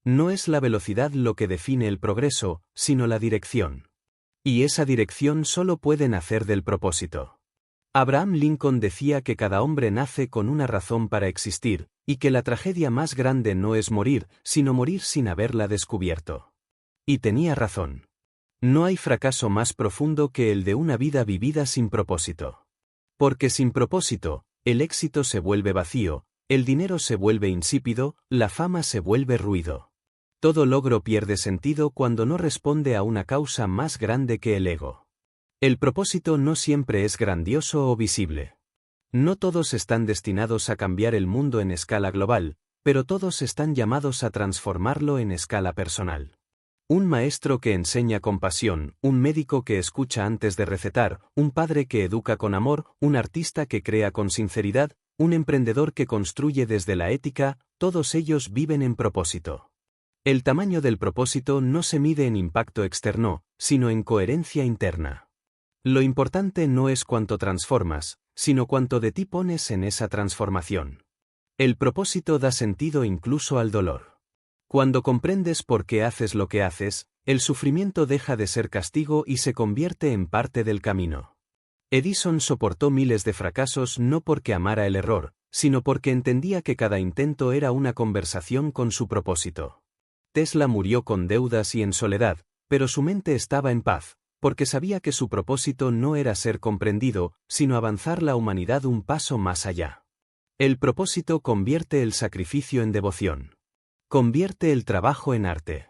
No es la velocidad lo que define el progreso, sino la dirección. Y esa dirección solo puede nacer del propósito. Abraham Lincoln decía que cada hombre nace con una razón para existir, y que la tragedia más grande no es morir, sino morir sin haberla descubierto. Y tenía razón. No hay fracaso más profundo que el de una vida vivida sin propósito. Porque sin propósito, el éxito se vuelve vacío, el dinero se vuelve insípido, la fama se vuelve ruido. Todo logro pierde sentido cuando no responde a una causa más grande que el ego. El propósito no siempre es grandioso o visible. No todos están destinados a cambiar el mundo en escala global, pero todos están llamados a transformarlo en escala personal. Un maestro que enseña con pasión, un médico que escucha antes de recetar, un padre que educa con amor, un artista que crea con sinceridad, un emprendedor que construye desde la ética, todos ellos viven en propósito. El tamaño del propósito no se mide en impacto externo, sino en coherencia interna. Lo importante no es cuánto transformas, sino cuánto de ti pones en esa transformación. El propósito da sentido incluso al dolor. Cuando comprendes por qué haces lo que haces, el sufrimiento deja de ser castigo y se convierte en parte del camino. Edison soportó miles de fracasos no porque amara el error, sino porque entendía que cada intento era una conversación con su propósito. Tesla murió con deudas y en soledad, pero su mente estaba en paz, porque sabía que su propósito no era ser comprendido, sino avanzar la humanidad un paso más allá. El propósito convierte el sacrificio en devoción. Convierte el trabajo en arte.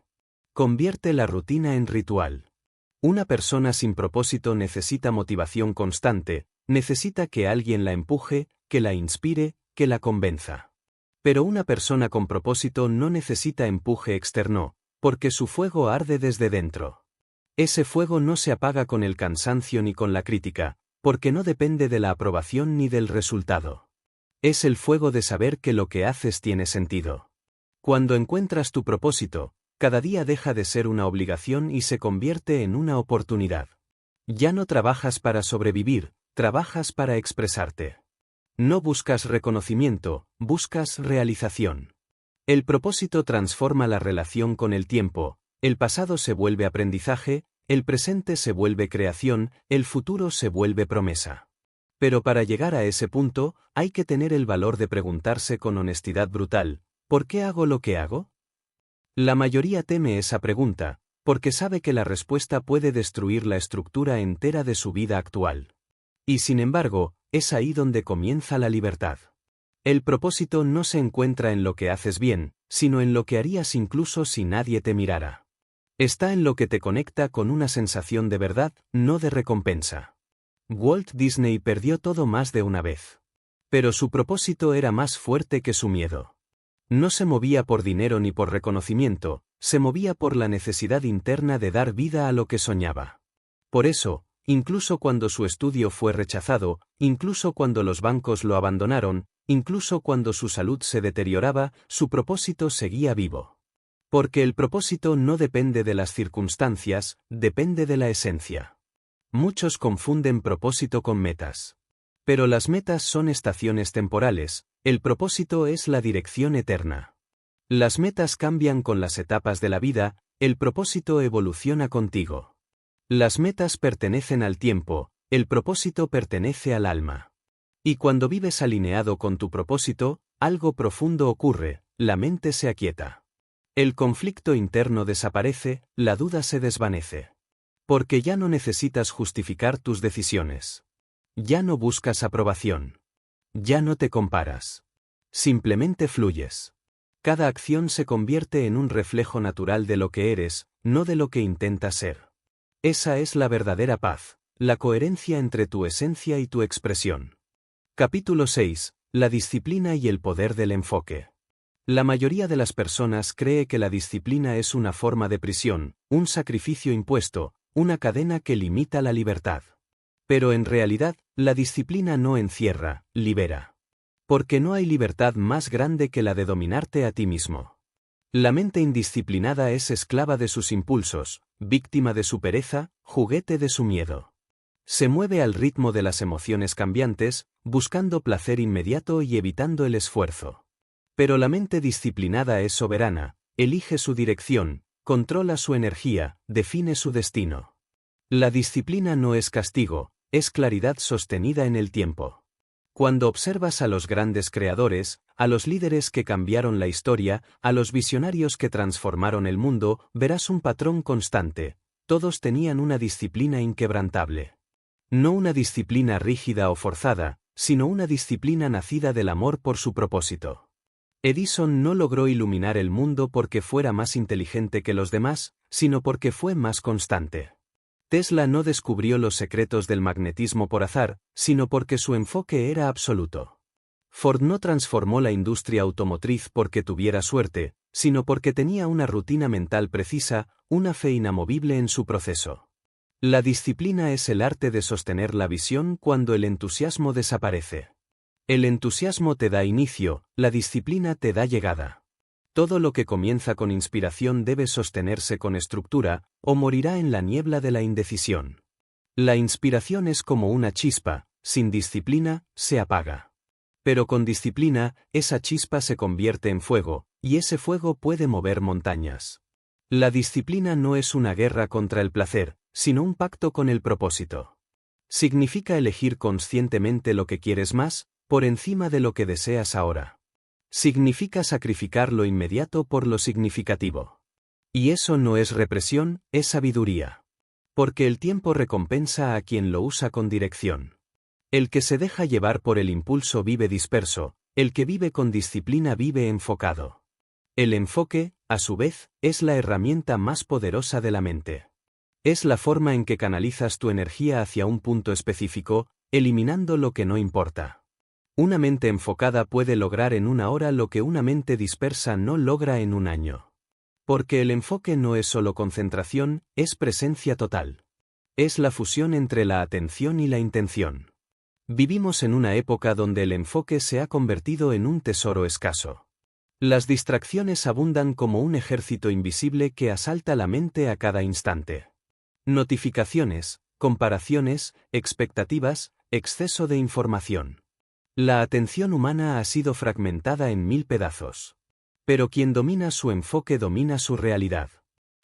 Convierte la rutina en ritual. Una persona sin propósito necesita motivación constante, necesita que alguien la empuje, que la inspire, que la convenza. Pero una persona con propósito no necesita empuje externo, porque su fuego arde desde dentro. Ese fuego no se apaga con el cansancio ni con la crítica, porque no depende de la aprobación ni del resultado. Es el fuego de saber que lo que haces tiene sentido. Cuando encuentras tu propósito, cada día deja de ser una obligación y se convierte en una oportunidad. Ya no trabajas para sobrevivir, trabajas para expresarte. No buscas reconocimiento, buscas realización. El propósito transforma la relación con el tiempo, el pasado se vuelve aprendizaje, el presente se vuelve creación, el futuro se vuelve promesa. Pero para llegar a ese punto, hay que tener el valor de preguntarse con honestidad brutal, ¿por qué hago lo que hago? La mayoría teme esa pregunta, porque sabe que la respuesta puede destruir la estructura entera de su vida actual. Y sin embargo, es ahí donde comienza la libertad. El propósito no se encuentra en lo que haces bien, sino en lo que harías incluso si nadie te mirara. Está en lo que te conecta con una sensación de verdad, no de recompensa. Walt Disney perdió todo más de una vez. Pero su propósito era más fuerte que su miedo. No se movía por dinero ni por reconocimiento, se movía por la necesidad interna de dar vida a lo que soñaba. Por eso, incluso cuando su estudio fue rechazado, incluso cuando los bancos lo abandonaron, incluso cuando su salud se deterioraba, su propósito seguía vivo. Porque el propósito no depende de las circunstancias, depende de la esencia. Muchos confunden propósito con metas. Pero las metas son estaciones temporales, el propósito es la dirección eterna. Las metas cambian con las etapas de la vida, el propósito evoluciona contigo. Las metas pertenecen al tiempo, el propósito pertenece al alma. Y cuando vives alineado con tu propósito, algo profundo ocurre, la mente se aquieta. El conflicto interno desaparece, la duda se desvanece. Porque ya no necesitas justificar tus decisiones. Ya no buscas aprobación. Ya no te comparas. Simplemente fluyes. Cada acción se convierte en un reflejo natural de lo que eres, no de lo que intentas ser. Esa es la verdadera paz, la coherencia entre tu esencia y tu expresión. Capítulo 6. La disciplina y el poder del enfoque. La mayoría de las personas cree que la disciplina es una forma de prisión, un sacrificio impuesto, una cadena que limita la libertad. Pero en realidad, la disciplina no encierra, libera. Porque no hay libertad más grande que la de dominarte a ti mismo. La mente indisciplinada es esclava de sus impulsos, víctima de su pereza, juguete de su miedo. Se mueve al ritmo de las emociones cambiantes, buscando placer inmediato y evitando el esfuerzo. Pero la mente disciplinada es soberana, elige su dirección, controla su energía, define su destino. La disciplina no es castigo, es claridad sostenida en el tiempo. Cuando observas a los grandes creadores, a los líderes que cambiaron la historia, a los visionarios que transformaron el mundo, verás un patrón constante. Todos tenían una disciplina inquebrantable. No una disciplina rígida o forzada, sino una disciplina nacida del amor por su propósito. Edison no logró iluminar el mundo porque fuera más inteligente que los demás, sino porque fue más constante. Tesla no descubrió los secretos del magnetismo por azar, sino porque su enfoque era absoluto. Ford no transformó la industria automotriz porque tuviera suerte, sino porque tenía una rutina mental precisa, una fe inamovible en su proceso. La disciplina es el arte de sostener la visión cuando el entusiasmo desaparece. El entusiasmo te da inicio, la disciplina te da llegada. Todo lo que comienza con inspiración debe sostenerse con estructura, o morirá en la niebla de la indecisión. La inspiración es como una chispa, sin disciplina, se apaga. Pero con disciplina, esa chispa se convierte en fuego, y ese fuego puede mover montañas. La disciplina no es una guerra contra el placer, sino un pacto con el propósito. Significa elegir conscientemente lo que quieres más, por encima de lo que deseas ahora. Significa sacrificar lo inmediato por lo significativo. Y eso no es represión, es sabiduría. Porque el tiempo recompensa a quien lo usa con dirección. El que se deja llevar por el impulso vive disperso, el que vive con disciplina vive enfocado. El enfoque, a su vez, es la herramienta más poderosa de la mente. Es la forma en que canalizas tu energía hacia un punto específico, eliminando lo que no importa. Una mente enfocada puede lograr en una hora lo que una mente dispersa no logra en un año. Porque el enfoque no es solo concentración, es presencia total. Es la fusión entre la atención y la intención. Vivimos en una época donde el enfoque se ha convertido en un tesoro escaso. Las distracciones abundan como un ejército invisible que asalta la mente a cada instante. Notificaciones, comparaciones, expectativas, exceso de información. La atención humana ha sido fragmentada en 1000 pedazos. Pero quien domina su enfoque domina su realidad.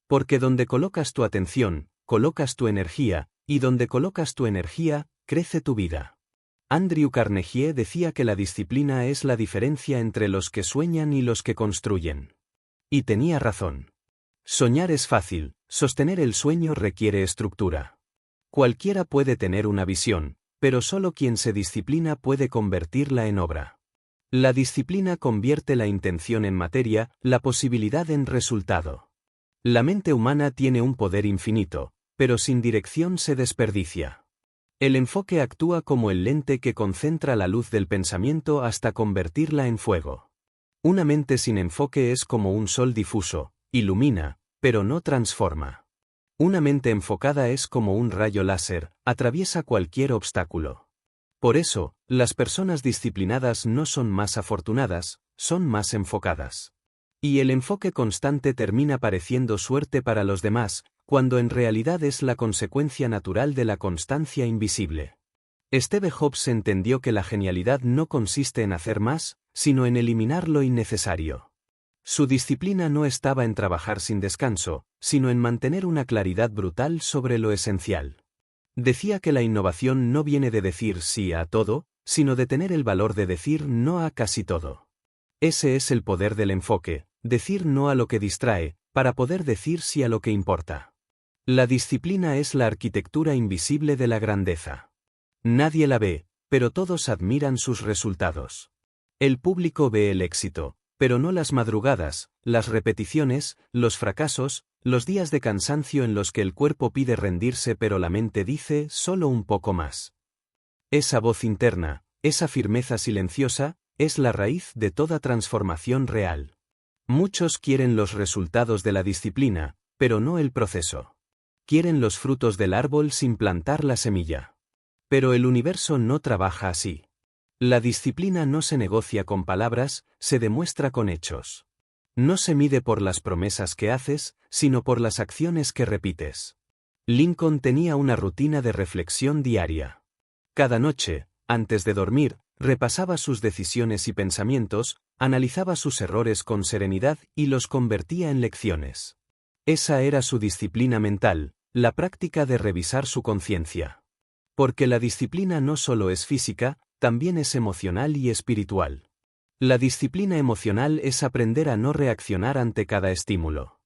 Porque donde colocas tu atención, colocas tu energía, y donde colocas tu energía, crece tu vida. Andrew Carnegie decía que la disciplina es la diferencia entre los que sueñan y los que construyen. Y tenía razón. Soñar es fácil, sostener el sueño requiere estructura. Cualquiera puede tener una visión, pero solo quien se disciplina puede convertirla en obra. La disciplina convierte la intención en materia, la posibilidad en resultado. La mente humana tiene un poder infinito, pero sin dirección se desperdicia. El enfoque actúa como el lente que concentra la luz del pensamiento hasta convertirla en fuego. Una mente sin enfoque es como un sol difuso, ilumina, pero no transforma. Una mente enfocada es como un rayo láser, atraviesa cualquier obstáculo. Por eso, las personas disciplinadas no son más afortunadas, son más enfocadas. Y el enfoque constante termina pareciendo suerte para los demás, cuando en realidad es la consecuencia natural de la constancia invisible. Steve Jobs entendió que la genialidad no consiste en hacer más, sino en eliminar lo innecesario. Su disciplina no estaba en trabajar sin descanso, sino en mantener una claridad brutal sobre lo esencial. Decía que la innovación no viene de decir sí a todo, sino de tener el valor de decir no a casi todo. Ese es el poder del enfoque, decir no a lo que distrae, para poder decir sí a lo que importa. La disciplina es la arquitectura invisible de la grandeza. Nadie la ve, pero todos admiran sus resultados. El público ve el éxito, Pero no las madrugadas, las repeticiones, los fracasos, los días de cansancio en los que el cuerpo pide rendirse pero la mente dice solo un poco más. Esa voz interna, esa firmeza silenciosa, es la raíz de toda transformación real. Muchos quieren los resultados de la disciplina, pero no el proceso. Quieren los frutos del árbol sin plantar la semilla. Pero el universo no trabaja así. La disciplina no se negocia con palabras, se demuestra con hechos. No se mide por las promesas que haces, sino por las acciones que repites. Lincoln tenía una rutina de reflexión diaria. Cada noche, antes de dormir, repasaba sus decisiones y pensamientos, analizaba sus errores con serenidad y los convertía en lecciones. Esa era su disciplina mental, la práctica de revisar su conciencia. Porque la disciplina no solo es física, también es emocional y espiritual. La disciplina emocional es aprender a no reaccionar ante cada estímulo.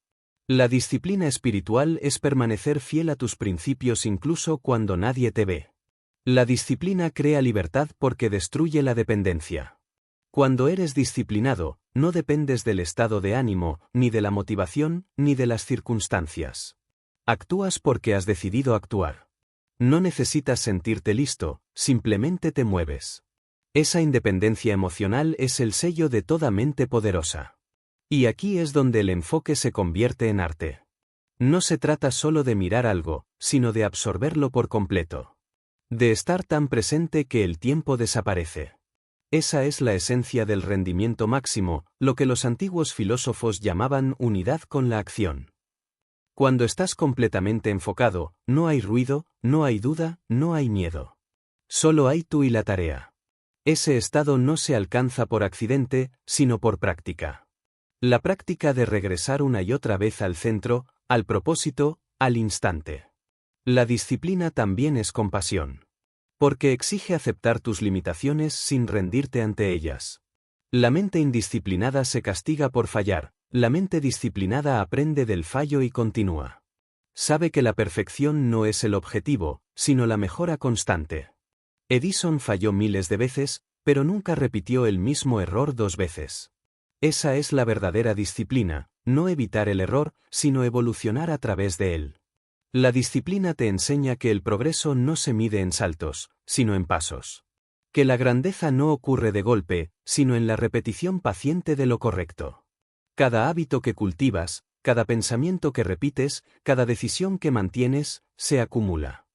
La disciplina espiritual es permanecer fiel a tus principios incluso cuando nadie te ve. La disciplina crea libertad porque destruye la dependencia. Cuando eres disciplinado, no dependes del estado de ánimo, ni de la motivación, ni de las circunstancias. Actúas porque has decidido actuar. No necesitas sentirte listo, simplemente te mueves. Esa independencia emocional es el sello de toda mente poderosa. Y aquí es donde el enfoque se convierte en arte. No se trata solo de mirar algo, sino de absorberlo por completo. De estar tan presente que el tiempo desaparece. Esa es la esencia del rendimiento máximo, lo que los antiguos filósofos llamaban unidad con la acción. Cuando estás completamente enfocado, no hay ruido, no hay duda, no hay miedo. Solo hay tú y la tarea. Ese estado no se alcanza por accidente, sino por práctica. La práctica de regresar una y otra vez al centro, al propósito, al instante. La disciplina también es compasión. Porque exige aceptar tus limitaciones sin rendirte ante ellas. La mente indisciplinada se castiga por fallar, la mente disciplinada aprende del fallo y continúa. Sabe que la perfección no es el objetivo, sino la mejora constante. Edison falló miles de veces, pero nunca repitió el mismo error 2 veces. Esa es la verdadera disciplina, no evitar el error, sino evolucionar a través de él. La disciplina te enseña que el progreso no se mide en saltos, sino en pasos. Que la grandeza no ocurre de golpe, sino en la repetición paciente de lo correcto. Cada hábito que cultivas, cada pensamiento que repites, cada decisión que mantienes, se acumula.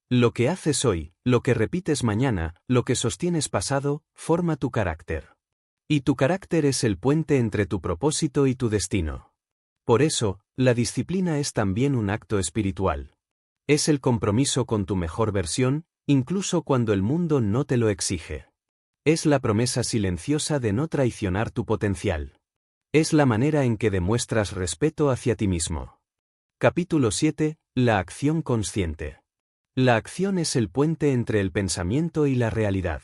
Lo que haces hoy, lo que repites mañana, lo que sostienes pasado, forma tu carácter. Y tu carácter es el puente entre tu propósito y tu destino. Por eso, la disciplina es también un acto espiritual. Es el compromiso con tu mejor versión, incluso cuando el mundo no te lo exige. Es la promesa silenciosa de no traicionar tu potencial. Es la manera en que demuestras respeto hacia ti mismo. Capítulo 7. La acción consciente. La acción es el puente entre el pensamiento y la realidad.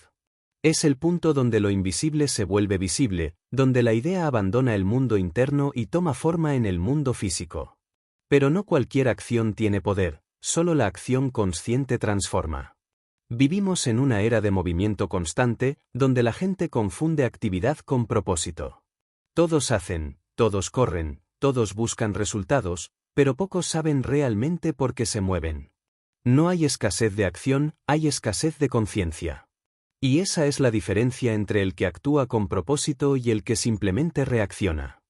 Es el punto donde lo invisible se vuelve visible, donde la idea abandona el mundo interno y toma forma en el mundo físico. Pero no cualquier acción tiene poder, solo la acción consciente transforma. Vivimos en una era de movimiento constante, donde la gente confunde actividad con propósito. Todos hacen, todos corren, todos buscan resultados, pero pocos saben realmente por qué se mueven. No hay escasez de acción, hay escasez de conciencia. Y esa es la diferencia entre el que actúa con propósito y el que simplemente reacciona.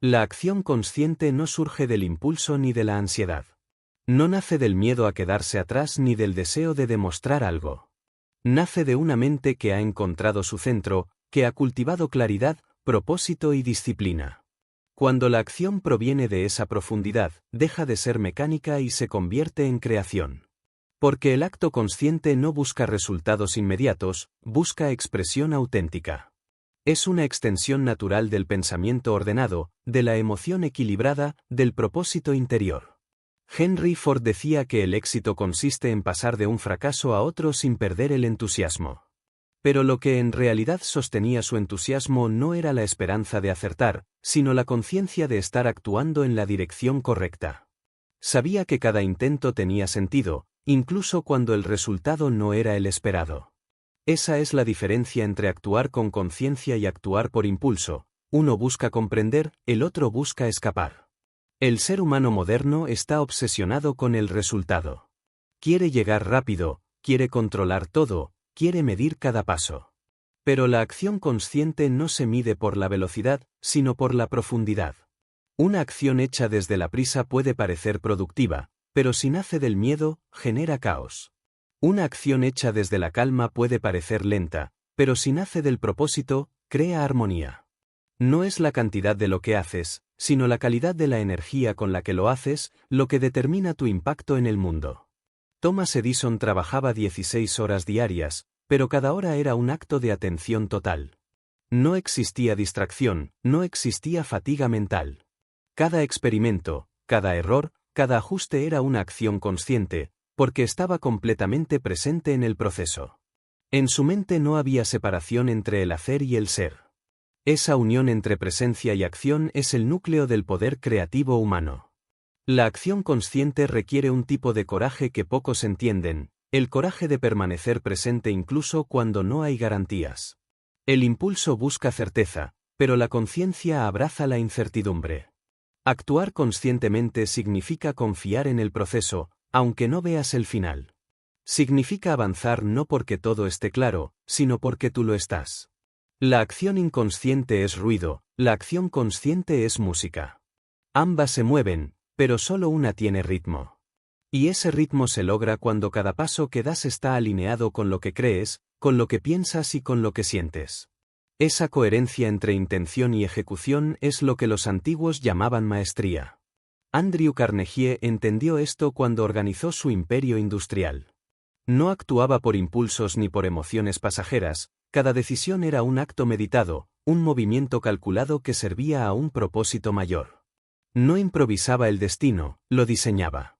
La acción consciente no surge del impulso ni de la ansiedad. No nace del miedo a quedarse atrás ni del deseo de demostrar algo. Nace de una mente que ha encontrado su centro, que ha cultivado claridad, propósito y disciplina. Cuando la acción proviene de esa profundidad, deja de ser mecánica y se convierte en creación. Porque el acto consciente no busca resultados inmediatos, busca expresión auténtica. Es una extensión natural del pensamiento ordenado, de la emoción equilibrada, del propósito interior. Henry Ford decía que el éxito consiste en pasar de un fracaso a otro sin perder el entusiasmo. Pero lo que en realidad sostenía su entusiasmo no era la esperanza de acertar, sino la conciencia de estar actuando en la dirección correcta. Sabía que cada intento tenía sentido, incluso cuando el resultado no era el esperado. Esa es la diferencia entre actuar con conciencia y actuar por impulso. Uno busca comprender, el otro busca escapar. El ser humano moderno está obsesionado con el resultado. Quiere llegar rápido, quiere controlar todo, quiere medir cada paso. Pero la acción consciente no se mide por la velocidad, sino por la profundidad. Una acción hecha desde la prisa puede parecer productiva, pero si nace del miedo, genera caos. Una acción hecha desde la calma puede parecer lenta, pero si nace del propósito, crea armonía. No es la cantidad de lo que haces, sino la calidad de la energía con la que lo haces, lo que determina tu impacto en el mundo. Thomas Edison trabajaba 16 horas diarias, pero cada hora era un acto de atención total. No existía distracción, no existía fatiga mental. Cada experimento, cada error, cada ajuste era una acción consciente, porque estaba completamente presente en el proceso. En su mente no había separación entre el hacer y el ser. Esa unión entre presencia y acción es el núcleo del poder creativo humano. La acción consciente requiere un tipo de coraje que pocos entienden, el coraje de permanecer presente incluso cuando no hay garantías. El impulso busca certeza, pero la conciencia abraza la incertidumbre. Actuar conscientemente significa confiar en el proceso, aunque no veas el final. Significa avanzar no porque todo esté claro, sino porque tú lo estás. La acción inconsciente es ruido, la acción consciente es música. Ambas se mueven, pero solo una tiene ritmo. Y ese ritmo se logra cuando cada paso que das está alineado con lo que crees, con lo que piensas y con lo que sientes. Esa coherencia entre intención y ejecución es lo que los antiguos llamaban maestría. Andrew Carnegie entendió esto cuando organizó su imperio industrial. No actuaba por impulsos ni por emociones pasajeras, cada decisión era un acto meditado, un movimiento calculado que servía a un propósito mayor. No improvisaba el destino, lo diseñaba.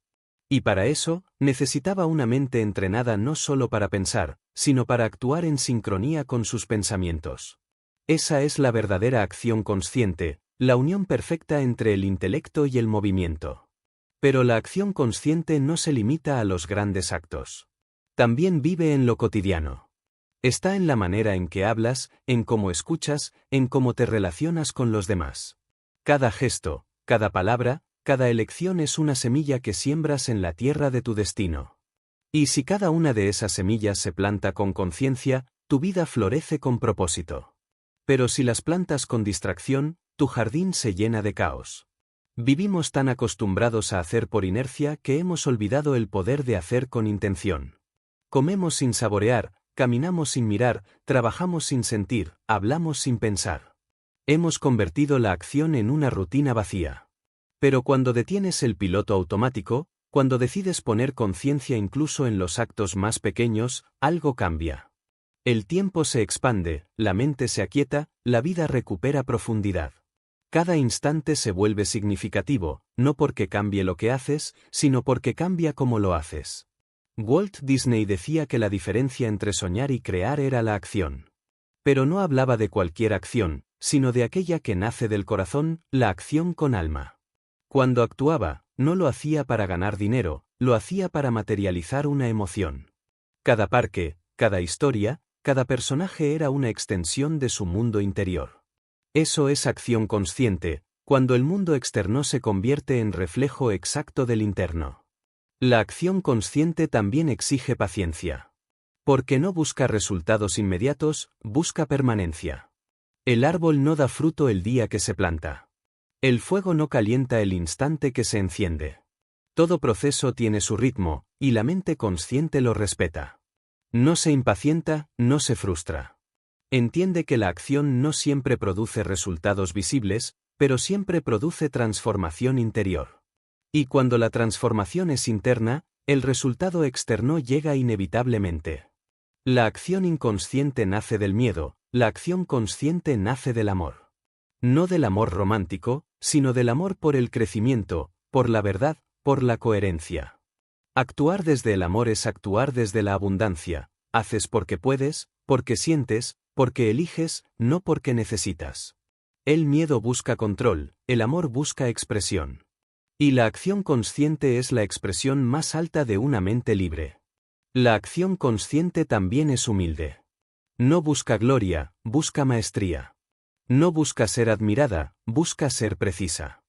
Y para eso, necesitaba una mente entrenada no solo para pensar, sino para actuar en sincronía con sus pensamientos. Esa es la verdadera acción consciente, la unión perfecta entre el intelecto y el movimiento. Pero la acción consciente no se limita a los grandes actos. También vive en lo cotidiano. Está en la manera en que hablas, en cómo escuchas, en cómo te relacionas con los demás. Cada gesto, cada palabra, cada elección es una semilla que siembras en la tierra de tu destino. Y si cada una de esas semillas se planta con conciencia, tu vida florece con propósito. Pero si las plantas con distracción, tu jardín se llena de caos. Vivimos tan acostumbrados a hacer por inercia que hemos olvidado el poder de hacer con intención. Comemos sin saborear, caminamos sin mirar, trabajamos sin sentir, hablamos sin pensar. Hemos convertido la acción en una rutina vacía. Pero cuando detienes el piloto automático, cuando decides poner conciencia incluso en los actos más pequeños, algo cambia. El tiempo se expande, la mente se aquieta, la vida recupera profundidad. Cada instante se vuelve significativo, no porque cambie lo que haces, sino porque cambia cómo lo haces. Walt Disney decía que la diferencia entre soñar y crear era la acción. Pero no hablaba de cualquier acción, sino de aquella que nace del corazón, la acción con alma. Cuando actuaba, no lo hacía para ganar dinero, lo hacía para materializar una emoción. Cada parque, cada historia, cada personaje era una extensión de su mundo interior. Eso es acción consciente, cuando el mundo externo se convierte en reflejo exacto del interno. La acción consciente también exige paciencia. Porque no busca resultados inmediatos, busca permanencia. El árbol no da fruto el día que se planta. El fuego no calienta el instante que se enciende. Todo proceso tiene su ritmo, y la mente consciente lo respeta. No se impacienta, no se frustra. Entiende que la acción no siempre produce resultados visibles, pero siempre produce transformación interior. Y cuando la transformación es interna, el resultado externo llega inevitablemente. La acción inconsciente nace del miedo, la acción consciente nace del amor. No del amor romántico, sino del amor por el crecimiento, por la verdad, por la coherencia. Actuar desde el amor es actuar desde la abundancia. Haces porque puedes, porque sientes, porque eliges, no porque necesitas. El miedo busca control, el amor busca expresión. Y la acción consciente es la expresión más alta de una mente libre. La acción consciente también es humilde. No busca gloria, busca maestría. No busca ser admirada, busca ser precisa.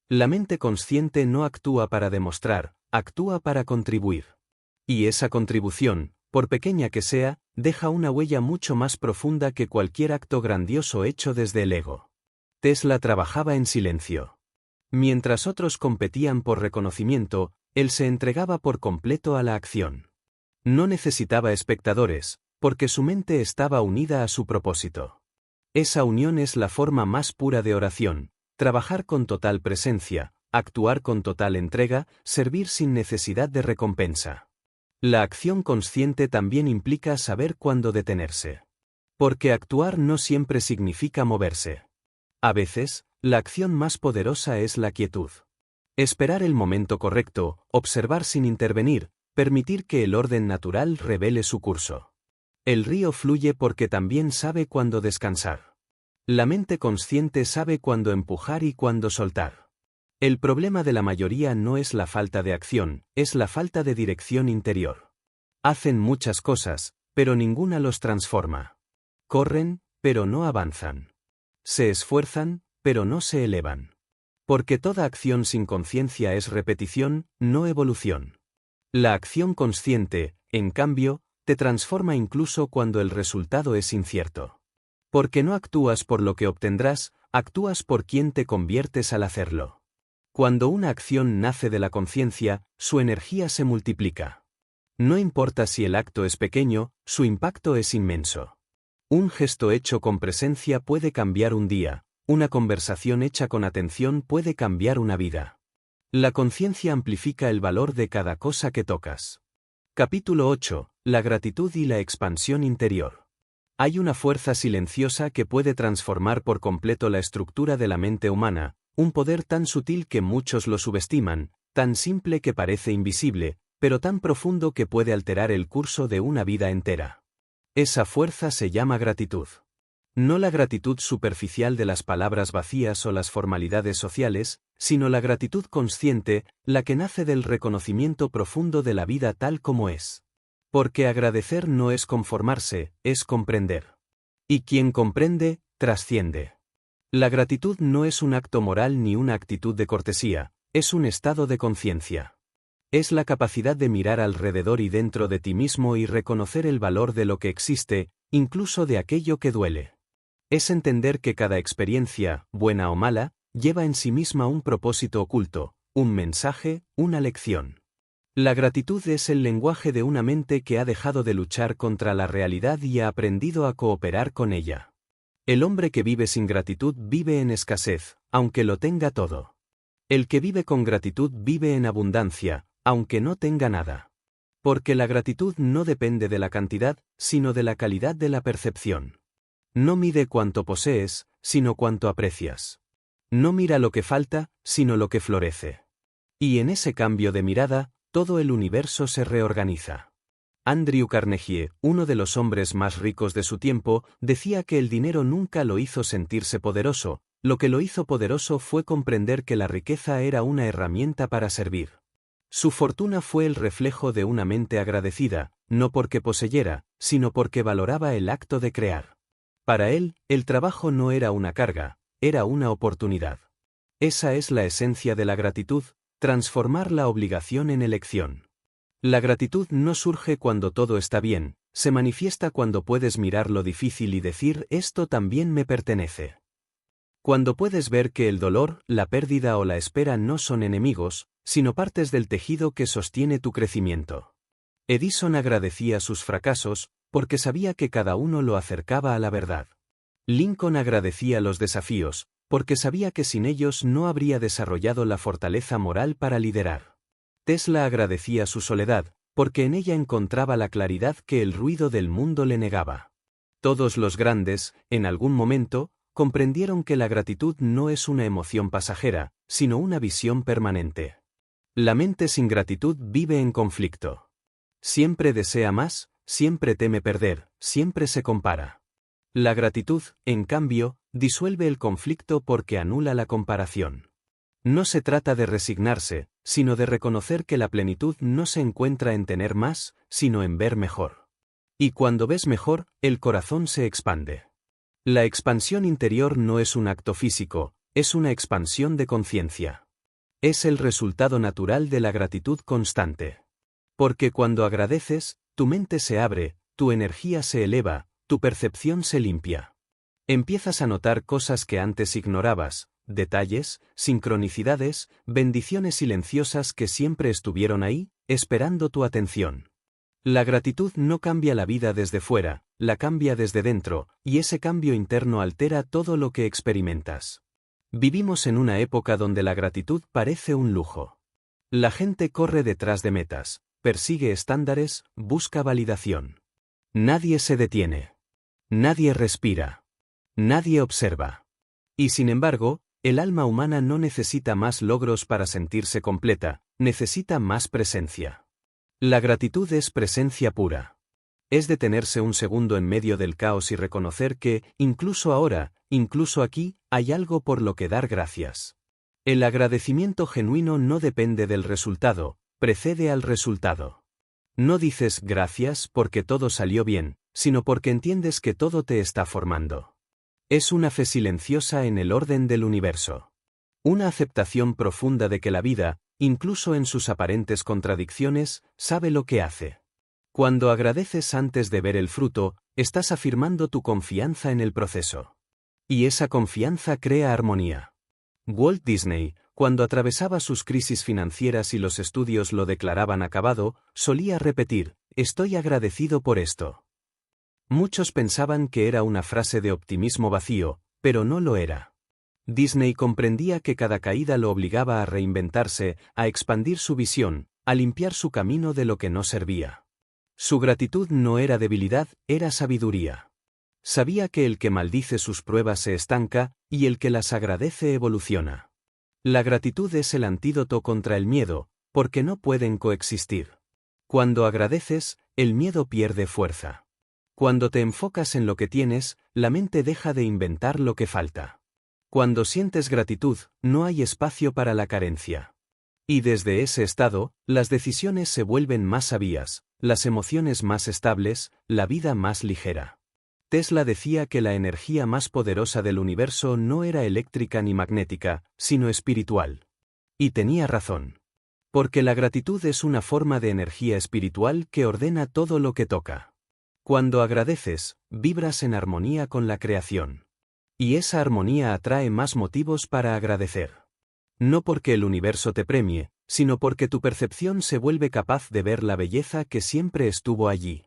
La mente consciente no actúa para demostrar, actúa para contribuir. Y esa contribución, por pequeña que sea, deja una huella mucho más profunda que cualquier acto grandioso hecho desde el ego. Tesla trabajaba en silencio. Mientras otros competían por reconocimiento, él se entregaba por completo a la acción. No necesitaba espectadores, porque su mente estaba unida a su propósito. Esa unión es la forma más pura de oración, trabajar con total presencia, actuar con total entrega, servir sin necesidad de recompensa. La acción consciente también implica saber cuándo detenerse. Porque actuar no siempre significa moverse. A veces, la acción más poderosa es la quietud. Esperar el momento correcto, observar sin intervenir, permitir que el orden natural revele su curso. El río fluye porque también sabe cuándo descansar. La mente consciente sabe cuándo empujar y cuándo soltar. El problema de la mayoría no es la falta de acción, es la falta de dirección interior. Hacen muchas cosas, pero ninguna los transforma. Corren, pero no avanzan. Se esfuerzan, pero no se elevan. Porque toda acción sin conciencia es repetición, no evolución. La acción consciente, en cambio, te transforma incluso cuando el resultado es incierto. Porque no actúas por lo que obtendrás, actúas por quien te conviertes al hacerlo. Cuando una acción nace de la conciencia, su energía se multiplica. No importa si el acto es pequeño, su impacto es inmenso. Un gesto hecho con presencia puede cambiar un día, una conversación hecha con atención puede cambiar una vida. La conciencia amplifica el valor de cada cosa que tocas. Capítulo 8. La gratitud y la expansión interior. Hay una fuerza silenciosa que puede transformar por completo la estructura de la mente humana, un poder tan sutil que muchos lo subestiman, tan simple que parece invisible, pero tan profundo que puede alterar el curso de una vida entera. Esa fuerza se llama gratitud. No la gratitud superficial de las palabras vacías o las formalidades sociales, sino la gratitud consciente, la que nace del reconocimiento profundo de la vida tal como es. Porque agradecer no es conformarse, es comprender. Y quien comprende, trasciende. La gratitud no es un acto moral ni una actitud de cortesía, es un estado de conciencia. Es la capacidad de mirar alrededor y dentro de ti mismo y reconocer el valor de lo que existe, incluso de aquello que duele. Es entender que cada experiencia, buena o mala, lleva en sí misma un propósito oculto, un mensaje, una lección. La gratitud es el lenguaje de una mente que ha dejado de luchar contra la realidad y ha aprendido a cooperar con ella. El hombre que vive sin gratitud vive en escasez, aunque lo tenga todo. El que vive con gratitud vive en abundancia, aunque no tenga nada. Porque la gratitud no depende de la cantidad, sino de la calidad de la percepción. No mide cuánto posees, sino cuánto aprecias. No mira lo que falta, sino lo que florece. Y en ese cambio de mirada, todo el universo se reorganiza. Andrew Carnegie, uno de los hombres más ricos de su tiempo, decía que el dinero nunca lo hizo sentirse poderoso, lo que lo hizo poderoso fue comprender que la riqueza era una herramienta para servir. Su fortuna fue el reflejo de una mente agradecida, no porque poseyera, sino porque valoraba el acto de crear. Para él, el trabajo no era una carga, era una oportunidad. Esa es la esencia de la gratitud, transformar la obligación en elección. La gratitud no surge cuando todo está bien, se manifiesta cuando puedes mirar lo difícil y decir esto también me pertenece. Cuando puedes ver que el dolor, la pérdida o la espera no son enemigos, sino partes del tejido que sostiene tu crecimiento. Edison agradecía sus fracasos, porque sabía que cada uno lo acercaba a la verdad. Lincoln agradecía los desafíos, porque sabía que sin ellos no habría desarrollado la fortaleza moral para liderar. Tesla agradecía su soledad, porque en ella encontraba la claridad que el ruido del mundo le negaba. Todos los grandes, en algún momento, comprendieron que la gratitud no es una emoción pasajera, sino una visión permanente. La mente sin gratitud vive en conflicto. Siempre desea más, siempre teme perder, siempre se compara. La gratitud, en cambio, disuelve el conflicto porque anula la comparación. No se trata de resignarse, sino de reconocer que la plenitud no se encuentra en tener más, sino en ver mejor. Y cuando ves mejor, el corazón se expande. La expansión interior no es un acto físico, es una expansión de conciencia. Es el resultado natural de la gratitud constante. Porque cuando agradeces, tu mente se abre, tu energía se eleva, tu percepción se limpia. Empiezas a notar cosas que antes ignorabas, detalles, sincronicidades, bendiciones silenciosas que siempre estuvieron ahí, esperando tu atención. La gratitud no cambia la vida desde fuera, la cambia desde dentro, y ese cambio interno altera todo lo que experimentas. Vivimos en una época donde la gratitud parece un lujo. La gente corre detrás de metas, persigue estándares, busca validación. Nadie se detiene. Nadie respira. Nadie observa. Y sin embargo, el alma humana no necesita más logros para sentirse completa, necesita más presencia. La gratitud es presencia pura. Es detenerse un segundo en medio del caos y reconocer que, incluso ahora, incluso aquí, hay algo por lo que dar gracias. El agradecimiento genuino no depende del resultado, precede al resultado. No dices gracias porque todo salió bien, sino porque entiendes que todo te está formando. Es una fe silenciosa en el orden del universo. Una aceptación profunda de que la vida, incluso en sus aparentes contradicciones, sabe lo que hace. Cuando agradeces antes de ver el fruto, estás afirmando tu confianza en el proceso. Y esa confianza crea armonía. Walt Disney, cuando atravesaba sus crisis financieras y los estudios lo declaraban acabado, solía repetir, «Estoy agradecido por esto». Muchos pensaban que era una frase de optimismo vacío, pero no lo era. Disney comprendía que cada caída lo obligaba a reinventarse, a expandir su visión, a limpiar su camino de lo que no servía. Su gratitud no era debilidad, era sabiduría. Sabía que el que maldice sus pruebas se estanca, y el que las agradece evoluciona. La gratitud es el antídoto contra el miedo, porque no pueden coexistir. Cuando agradeces, el miedo pierde fuerza. Cuando te enfocas en lo que tienes, la mente deja de inventar lo que falta. Cuando sientes gratitud, no hay espacio para la carencia. Y desde ese estado, las decisiones se vuelven más sabias, las emociones más estables, la vida más ligera. Tesla decía que la energía más poderosa del universo no era eléctrica ni magnética, sino espiritual. Y tenía razón. Porque la gratitud es una forma de energía espiritual que ordena todo lo que toca. Cuando agradeces, vibras en armonía con la creación. Y esa armonía atrae más motivos para agradecer. No porque el universo te premie, sino porque tu percepción se vuelve capaz de ver la belleza que siempre estuvo allí.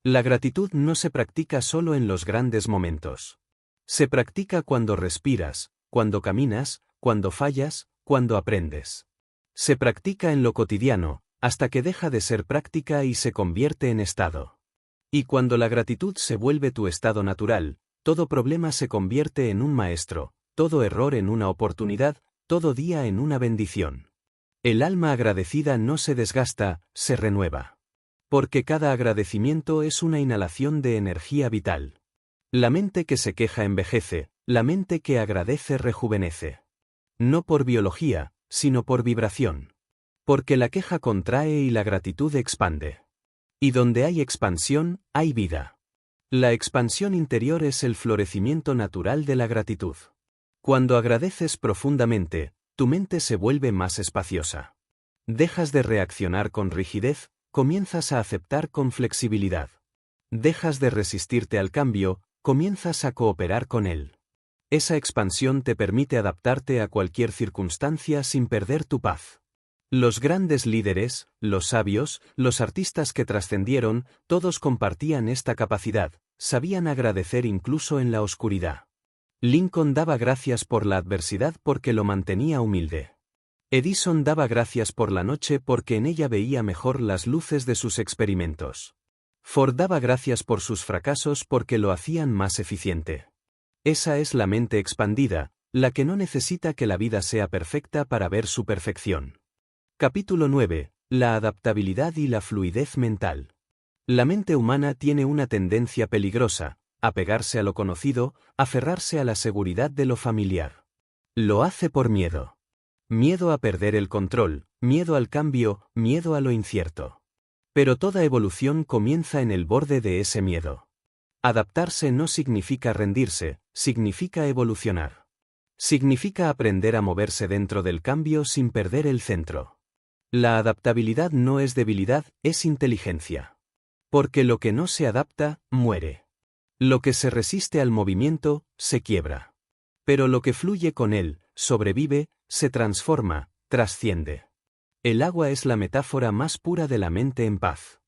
La gratitud no se practica solo en los grandes momentos. Se practica cuando respiras, cuando caminas, cuando fallas, cuando aprendes. Se practica en lo cotidiano, hasta que deja de ser práctica y se convierte en estado. Y cuando la gratitud se vuelve tu estado natural, todo problema se convierte en un maestro, todo error en una oportunidad, todo día en una bendición. El alma agradecida no se desgasta, se renueva. Porque cada agradecimiento es una inhalación de energía vital. La mente que se queja envejece, la mente que agradece rejuvenece. No por biología, sino por vibración. Porque la queja contrae y la gratitud expande. Y donde hay expansión, hay vida. La expansión interior es el florecimiento natural de la gratitud. Cuando agradeces profundamente, tu mente se vuelve más espaciosa. Dejas de reaccionar con rigidez, comienzas a aceptar con flexibilidad. Dejas de resistirte al cambio, comienzas a cooperar con él. Esa expansión te permite adaptarte a cualquier circunstancia sin perder tu paz. Los grandes líderes, los sabios, los artistas que trascendieron, todos compartían esta capacidad, sabían agradecer incluso en la oscuridad. Lincoln daba gracias por la adversidad porque lo mantenía humilde. Edison daba gracias por la noche porque en ella veía mejor las luces de sus experimentos. Ford daba gracias por sus fracasos porque lo hacían más eficiente. Esa es la mente expandida, la que no necesita que la vida sea perfecta para ver su perfección. Capítulo 9. La adaptabilidad y la fluidez mental. La mente humana tiene una tendencia peligrosa, apegarse a lo conocido, aferrarse a la seguridad de lo familiar. Lo hace por miedo. Miedo a perder el control, miedo al cambio, miedo a lo incierto. Pero toda evolución comienza en el borde de ese miedo. Adaptarse no significa rendirse, significa evolucionar. Significa aprender a moverse dentro del cambio sin perder el centro. La adaptabilidad no es debilidad, es inteligencia. Porque lo que no se adapta, muere. Lo que se resiste al movimiento, se quiebra. Pero lo que fluye con él, sobrevive, se transforma, trasciende. El agua es la metáfora más pura de la mente en paz.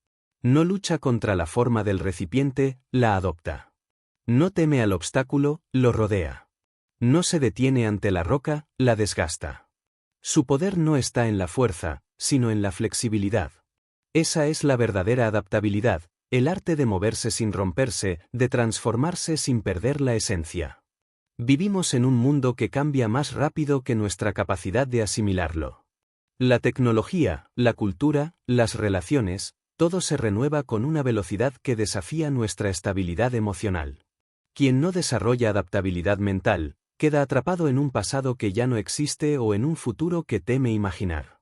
No lucha contra la forma del recipiente, la adopta. No teme al obstáculo, lo rodea. No se detiene ante la roca, la desgasta. Su poder no está en la fuerza, sino en la flexibilidad. Esa es la verdadera adaptabilidad, el arte de moverse sin romperse, de transformarse sin perder la esencia. Vivimos en un mundo que cambia más rápido que nuestra capacidad de asimilarlo. La tecnología, la cultura, las relaciones, todo se renueva con una velocidad que desafía nuestra estabilidad emocional. Quien no desarrolla adaptabilidad mental, queda atrapado en un pasado que ya no existe o en un futuro que teme imaginar.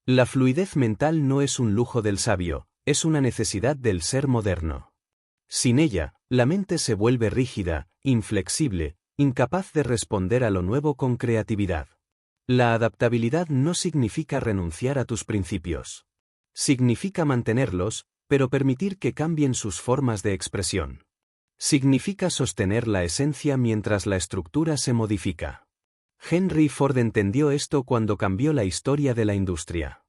La fluidez mental no es un lujo del sabio, es una necesidad del ser moderno. Sin ella, la mente se vuelve rígida, inflexible, incapaz de responder a lo nuevo con creatividad. La adaptabilidad no significa renunciar a tus principios. Significa mantenerlos, pero permitir que cambien sus formas de expresión. Significa sostener la esencia mientras la estructura se modifica. Henry Ford entendió esto cuando cambió la historia de la industria.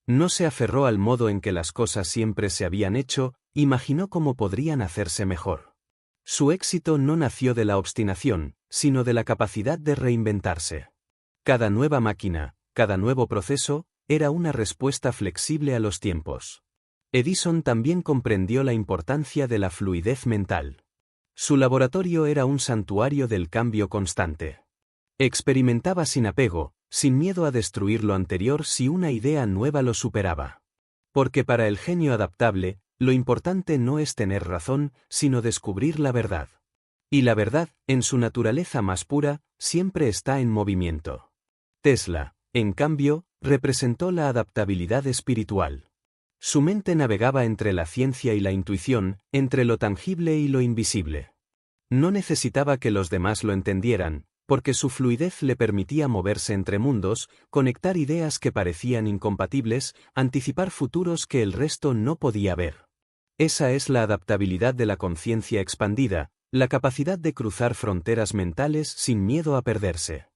No se aferró al modo en que las cosas siempre se habían hecho, imaginó cómo podrían hacerse mejor. Su éxito no nació de la obstinación, sino de la capacidad de reinventarse. Cada nueva máquina, cada nuevo proceso, era una respuesta flexible a los tiempos. Edison también comprendió la importancia de la fluidez mental. Su laboratorio era un santuario del cambio constante. Experimentaba sin apego, sin miedo a destruir lo anterior si una idea nueva lo superaba. Porque para el genio adaptable, lo importante no es tener razón, sino descubrir la verdad. Y la verdad, en su naturaleza más pura, siempre está en movimiento. Tesla, en cambio, representó la adaptabilidad espiritual. Su mente navegaba entre la ciencia y la intuición, entre lo tangible y lo invisible. No necesitaba que los demás lo entendieran, porque su fluidez le permitía moverse entre mundos, conectar ideas que parecían incompatibles, anticipar futuros que el resto no podía ver. Esa es la adaptabilidad de la conciencia expandida, la capacidad de cruzar fronteras mentales sin miedo a perderse.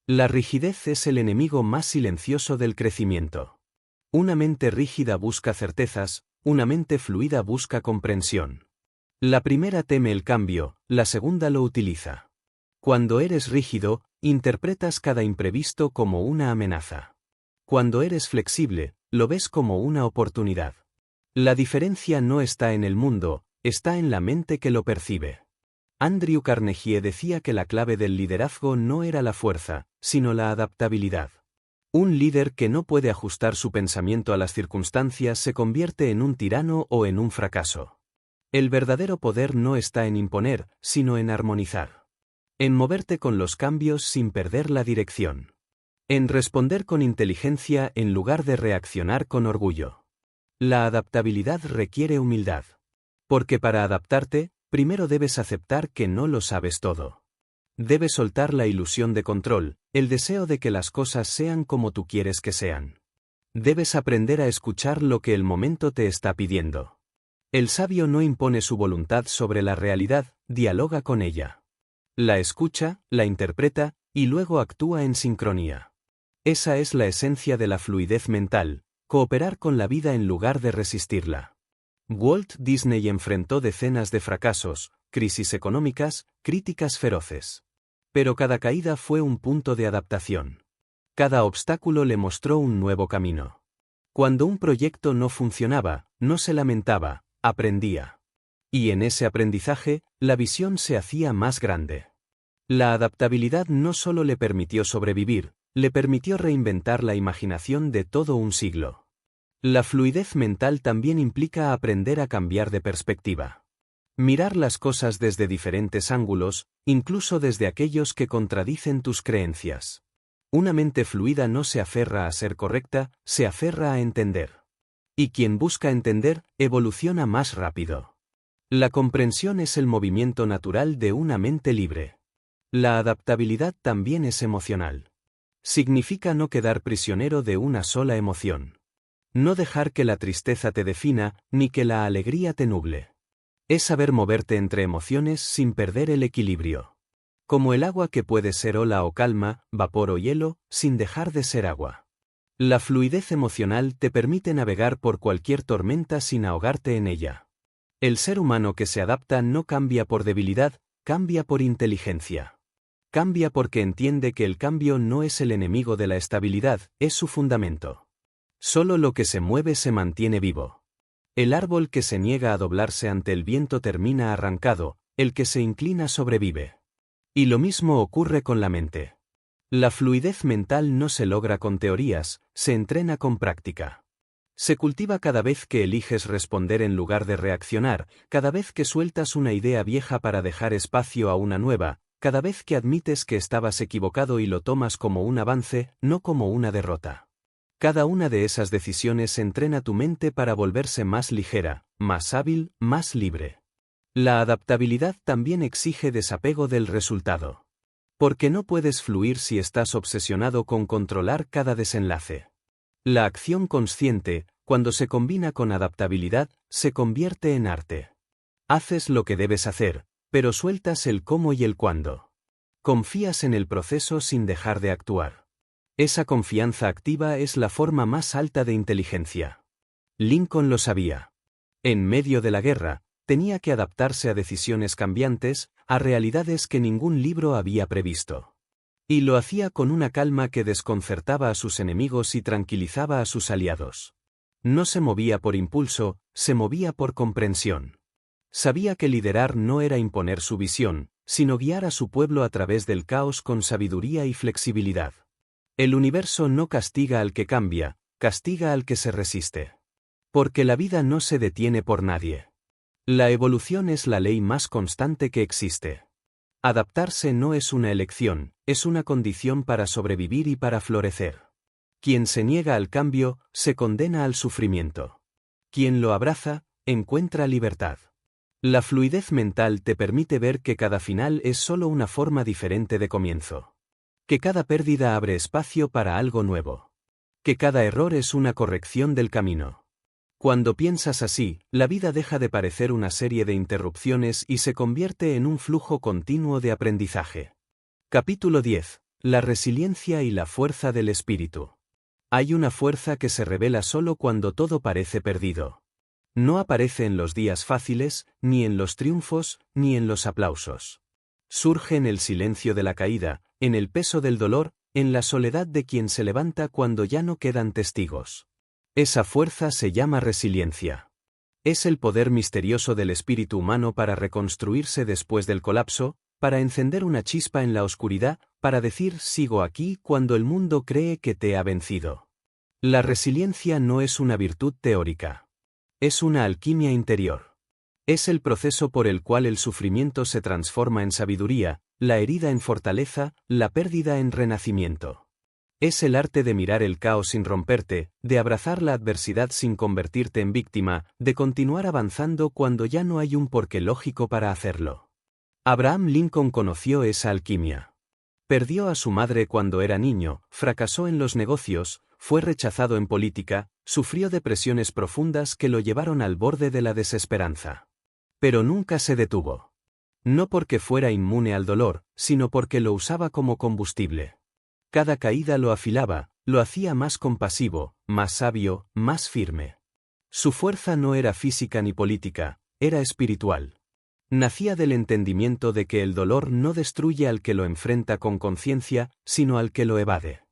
La rigidez es el enemigo más silencioso del crecimiento. Una mente rígida busca certezas, una mente fluida busca comprensión. La primera teme el cambio, la segunda lo utiliza. Cuando eres rígido, interpretas cada imprevisto como una amenaza. Cuando eres flexible, lo ves como una oportunidad. La diferencia no está en el mundo, está en la mente que lo percibe. Andrew Carnegie decía que la clave del liderazgo no era la fuerza, sino la adaptabilidad. Un líder que no puede ajustar su pensamiento a las circunstancias se convierte en un tirano o en un fracaso. El verdadero poder no está en imponer, sino en armonizar. En moverte con los cambios sin perder la dirección. En responder con inteligencia en lugar de reaccionar con orgullo. La adaptabilidad requiere humildad. Porque para adaptarte, primero debes aceptar que no lo sabes todo. Debes soltar la ilusión de control, el deseo de que las cosas sean como tú quieres que sean. Debes aprender a escuchar lo que el momento te está pidiendo. El sabio no impone su voluntad sobre la realidad, dialoga con ella. La escucha, la interpreta, y luego actúa en sincronía. Esa es la esencia de la fluidez mental, cooperar con la vida en lugar de resistirla. Walt Disney enfrentó decenas de fracasos, crisis económicas, críticas feroces. Pero cada caída fue un punto de adaptación. Cada obstáculo le mostró un nuevo camino. Cuando un proyecto no funcionaba, no se lamentaba, aprendía. Y en ese aprendizaje, la visión se hacía más grande. La adaptabilidad no solo le permitió sobrevivir, le permitió reinventar la imaginación de todo un siglo. La fluidez mental también implica aprender a cambiar de perspectiva. Mirar las cosas desde diferentes ángulos, incluso desde aquellos que contradicen tus creencias. Una mente fluida no se aferra a ser correcta, se aferra a entender. Y quien busca entender, evoluciona más rápido. La comprensión es el movimiento natural de una mente libre. La adaptabilidad también es emocional. Significa no quedar prisionero de una sola emoción. No dejar que la tristeza te defina, ni que la alegría te nuble. Es saber moverte entre emociones sin perder el equilibrio. Como el agua que puede ser ola o calma, vapor o hielo, sin dejar de ser agua. La fluidez emocional te permite navegar por cualquier tormenta sin ahogarte en ella. El ser humano que se adapta no cambia por debilidad, cambia por inteligencia. Cambia porque entiende que el cambio no es el enemigo de la estabilidad, es su fundamento. Solo lo que se mueve se mantiene vivo. El árbol que se niega a doblarse ante el viento termina arrancado, el que se inclina sobrevive. Y lo mismo ocurre con la mente. La fluidez mental no se logra con teorías, se entrena con práctica. Se cultiva cada vez que eliges responder en lugar de reaccionar, cada vez que sueltas una idea vieja para dejar espacio a una nueva, cada vez que admites que estabas equivocado y lo tomas como un avance, no como una derrota. Cada una de esas decisiones entrena tu mente para volverse más ligera, más hábil, más libre. La adaptabilidad también exige desapego del resultado. Porque no puedes fluir si estás obsesionado con controlar cada desenlace. La acción consciente, cuando se combina con adaptabilidad, se convierte en arte. Haces lo que debes hacer, pero sueltas el cómo y el cuándo. Confías en el proceso sin dejar de actuar. Esa confianza activa es la forma más alta de inteligencia. Lincoln lo sabía. En medio de la guerra, tenía que adaptarse a decisiones cambiantes, a realidades que ningún libro había previsto. Y lo hacía con una calma que desconcertaba a sus enemigos y tranquilizaba a sus aliados. No se movía por impulso, se movía por comprensión. Sabía que liderar no era imponer su visión, sino guiar a su pueblo a través del caos con sabiduría y flexibilidad. El universo no castiga al que cambia, castiga al que se resiste. Porque la vida no se detiene por nadie. La evolución es la ley más constante que existe. Adaptarse no es una elección, es una condición para sobrevivir y para florecer. Quien se niega al cambio, se condena al sufrimiento. Quien lo abraza, encuentra libertad. La fluidez mental te permite ver que cada final es solo una forma diferente de comienzo. Que cada pérdida abre espacio para algo nuevo. Que cada error es una corrección del camino. Cuando piensas así, la vida deja de parecer una serie de interrupciones y se convierte en un flujo continuo de aprendizaje. Capítulo 10. La resiliencia y la fuerza del espíritu. Hay una fuerza que se revela solo cuando todo parece perdido. No aparece en los días fáciles, ni en los triunfos, ni en los aplausos. Surge en el silencio de la caída, en el peso del dolor, en la soledad de quien se levanta cuando ya no quedan testigos. Esa fuerza se llama resiliencia. Es el poder misterioso del espíritu humano para reconstruirse después del colapso, para encender una chispa en la oscuridad, para decir sigo aquí cuando el mundo cree que te ha vencido. La resiliencia no es una virtud teórica. Es una alquimia interior. Es el proceso por el cual el sufrimiento se transforma en sabiduría, la herida en fortaleza, la pérdida en renacimiento. Es el arte de mirar el caos sin romperte, de abrazar la adversidad sin convertirte en víctima, de continuar avanzando cuando ya no hay un porqué lógico para hacerlo. Abraham Lincoln conoció esa alquimia. Perdió a su madre cuando era niño, fracasó en los negocios, fue rechazado en política, sufrió depresiones profundas que lo llevaron al borde de la desesperanza. Pero nunca se detuvo. No porque fuera inmune al dolor, sino porque lo usaba como combustible. Cada caída lo afilaba, lo hacía más compasivo, más sabio, más firme. Su fuerza no era física ni política, era espiritual. Nacía del entendimiento de que el dolor no destruye al que lo enfrenta con conciencia, sino al que lo evade.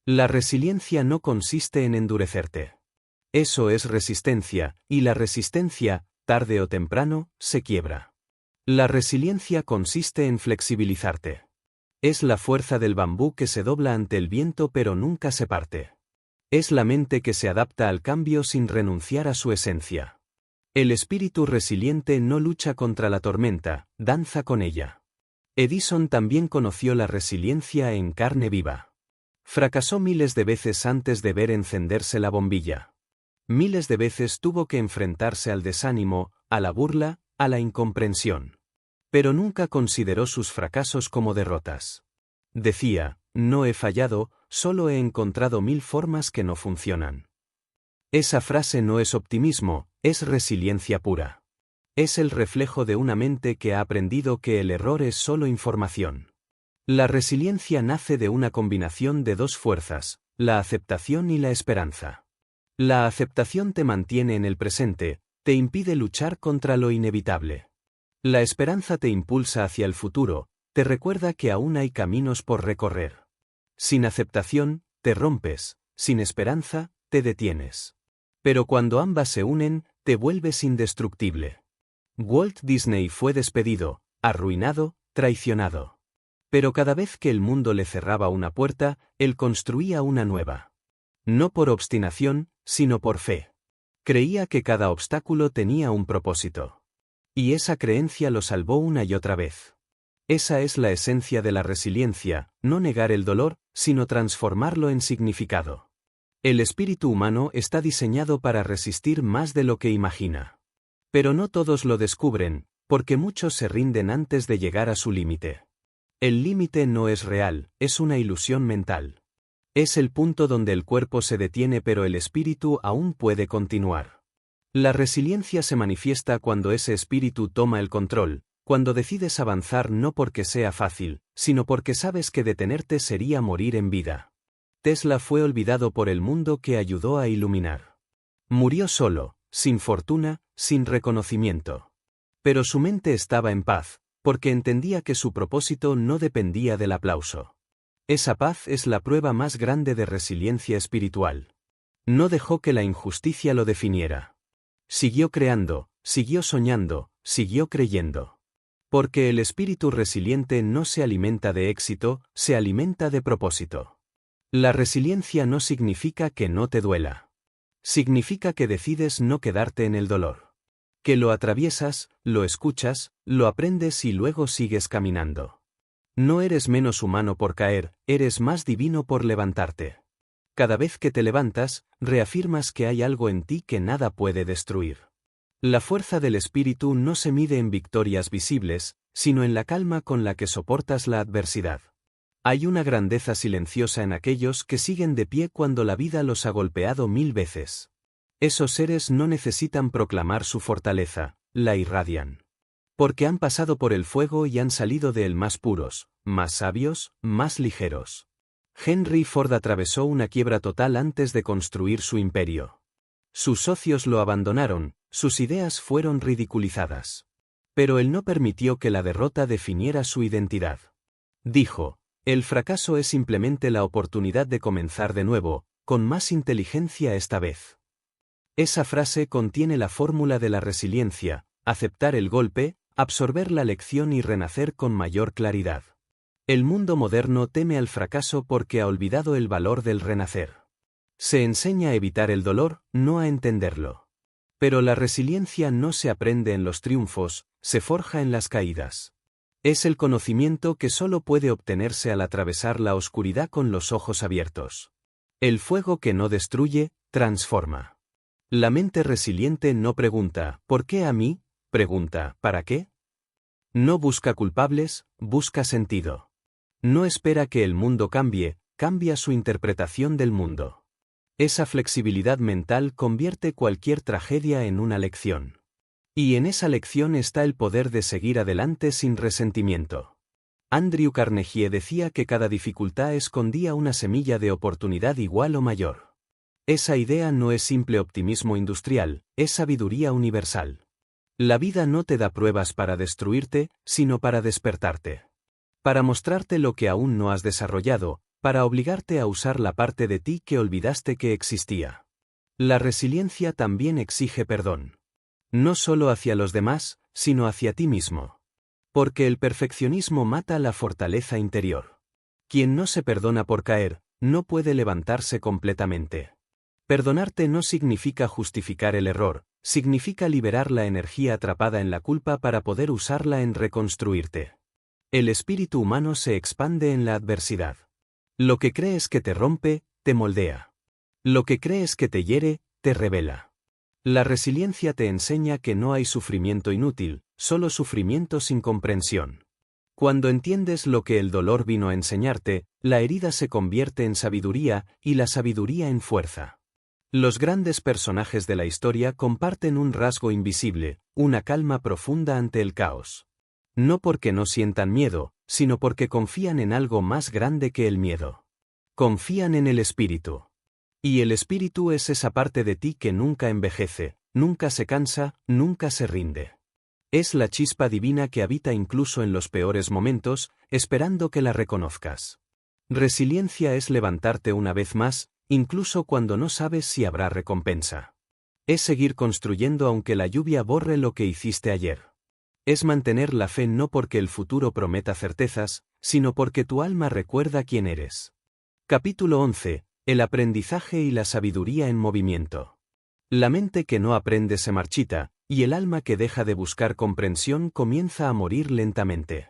La resiliencia no consiste en endurecerte. Eso es resistencia, y la resistencia, tarde o temprano, se quiebra. La resiliencia consiste en flexibilizarte. Es la fuerza del bambú que se dobla ante el viento pero nunca se parte. Es la mente que se adapta al cambio sin renunciar a su esencia. El espíritu resiliente no lucha contra la tormenta, danza con ella. Edison también conoció la resiliencia en carne viva. Fracasó miles de veces antes de ver encenderse la bombilla. Miles de veces tuvo que enfrentarse al desánimo, a la burla, a la incomprensión. Pero nunca consideró sus fracasos como derrotas. Decía, no he fallado, solo he encontrado 1000 formas que no funcionan. Esa frase no es optimismo, es resiliencia pura. Es el reflejo de una mente que ha aprendido que el error es solo información. La resiliencia nace de una combinación de dos fuerzas, la aceptación y la esperanza. La aceptación te mantiene en el presente, te impide luchar contra lo inevitable. La esperanza te impulsa hacia el futuro, te recuerda que aún hay caminos por recorrer. Sin aceptación, te rompes, sin esperanza, te detienes. Pero cuando ambas se unen, te vuelves indestructible. Walt Disney fue despedido, arruinado, traicionado. Pero cada vez que el mundo le cerraba una puerta, él construía una nueva. No por obstinación, sino por fe. Creía que cada obstáculo tenía un propósito. Y esa creencia lo salvó una y otra vez. Esa es la esencia de la resiliencia, no negar el dolor, sino transformarlo en significado. El espíritu humano está diseñado para resistir más de lo que imagina. Pero no todos lo descubren, porque muchos se rinden antes de llegar a su límite. El límite no es real, es una ilusión mental. Es el punto donde el cuerpo se detiene pero el espíritu aún puede continuar. La resiliencia se manifiesta cuando ese espíritu toma el control, cuando decides avanzar no porque sea fácil, sino porque sabes que detenerte sería morir en vida. Tesla fue olvidado por el mundo que ayudó a iluminar. Murió solo, sin fortuna, sin reconocimiento. Pero su mente estaba en paz, porque entendía que su propósito no dependía del aplauso. Esa paz es la prueba más grande de resiliencia espiritual. No dejó que la injusticia lo definiera. Siguió creando, siguió soñando, siguió creyendo. Porque el espíritu resiliente no se alimenta de éxito, se alimenta de propósito. La resiliencia no significa que no te duela. Significa que decides no quedarte en el dolor. Que lo atraviesas, lo escuchas, lo aprendes y luego sigues caminando. No eres menos humano por caer, eres más divino por levantarte. Cada vez que te levantas, reafirmas que hay algo en ti que nada puede destruir. La fuerza del espíritu no se mide en victorias visibles, sino en la calma con la que soportas la adversidad. Hay una grandeza silenciosa en aquellos que siguen de pie cuando la vida los ha golpeado 1000 veces. Esos seres no necesitan proclamar su fortaleza, la irradian. Porque han pasado por el fuego y han salido de él más puros, más sabios, más ligeros. Henry Ford atravesó una quiebra total antes de construir su imperio. Sus socios lo abandonaron, sus ideas fueron ridiculizadas. Pero él no permitió que la derrota definiera su identidad. Dijo, el fracaso es simplemente la oportunidad de comenzar de nuevo, con más inteligencia esta vez. Esa frase contiene la fórmula de la resiliencia, aceptar el golpe, absorber la lección y renacer con mayor claridad. El mundo moderno teme al fracaso porque ha olvidado el valor del renacer. Se enseña a evitar el dolor, no a entenderlo. Pero la resiliencia no se aprende en los triunfos, se forja en las caídas. Es el conocimiento que solo puede obtenerse al atravesar la oscuridad con los ojos abiertos. El fuego que no destruye, transforma. La mente resiliente no pregunta, ¿por qué a mí? Pregunta, ¿para qué? No busca culpables, busca sentido. No espera que el mundo cambie, cambia su interpretación del mundo. Esa flexibilidad mental convierte cualquier tragedia en una lección. Y en esa lección está el poder de seguir adelante sin resentimiento. Andrew Carnegie decía que cada dificultad escondía una semilla de oportunidad igual o mayor. Esa idea no es simple optimismo industrial, es sabiduría universal. La vida no te da pruebas para destruirte, sino para despertarte. Para mostrarte lo que aún no has desarrollado, para obligarte a usar la parte de ti que olvidaste que existía. La resiliencia también exige perdón. No solo hacia los demás, sino hacia ti mismo. Porque el perfeccionismo mata la fortaleza interior. Quien no se perdona por caer, no puede levantarse completamente. Perdonarte no significa justificar el error, significa liberar la energía atrapada en la culpa para poder usarla en reconstruirte. El espíritu humano se expande en la adversidad. Lo que crees que te rompe, te moldea. Lo que crees que te hiere, te revela. La resiliencia te enseña que no hay sufrimiento inútil, solo sufrimiento sin comprensión. Cuando entiendes lo que el dolor vino a enseñarte, la herida se convierte en sabiduría y la sabiduría en fuerza. Los grandes personajes de la historia comparten un rasgo invisible, una calma profunda ante el caos. No porque no sientan miedo, sino porque confían en algo más grande que el miedo. Confían en el espíritu. Y el espíritu es esa parte de ti que nunca envejece, nunca se cansa, nunca se rinde. Es la chispa divina que habita incluso en los peores momentos, esperando que la reconozcas. Resiliencia es levantarte una vez más, incluso cuando no sabes si habrá recompensa. Es seguir construyendo aunque la lluvia borre lo que hiciste ayer. Es mantener la fe no porque el futuro prometa certezas, sino porque tu alma recuerda quién eres. Capítulo 11. El aprendizaje y la sabiduría en movimiento. La mente que no aprende se marchita, y el alma que deja de buscar comprensión comienza a morir lentamente.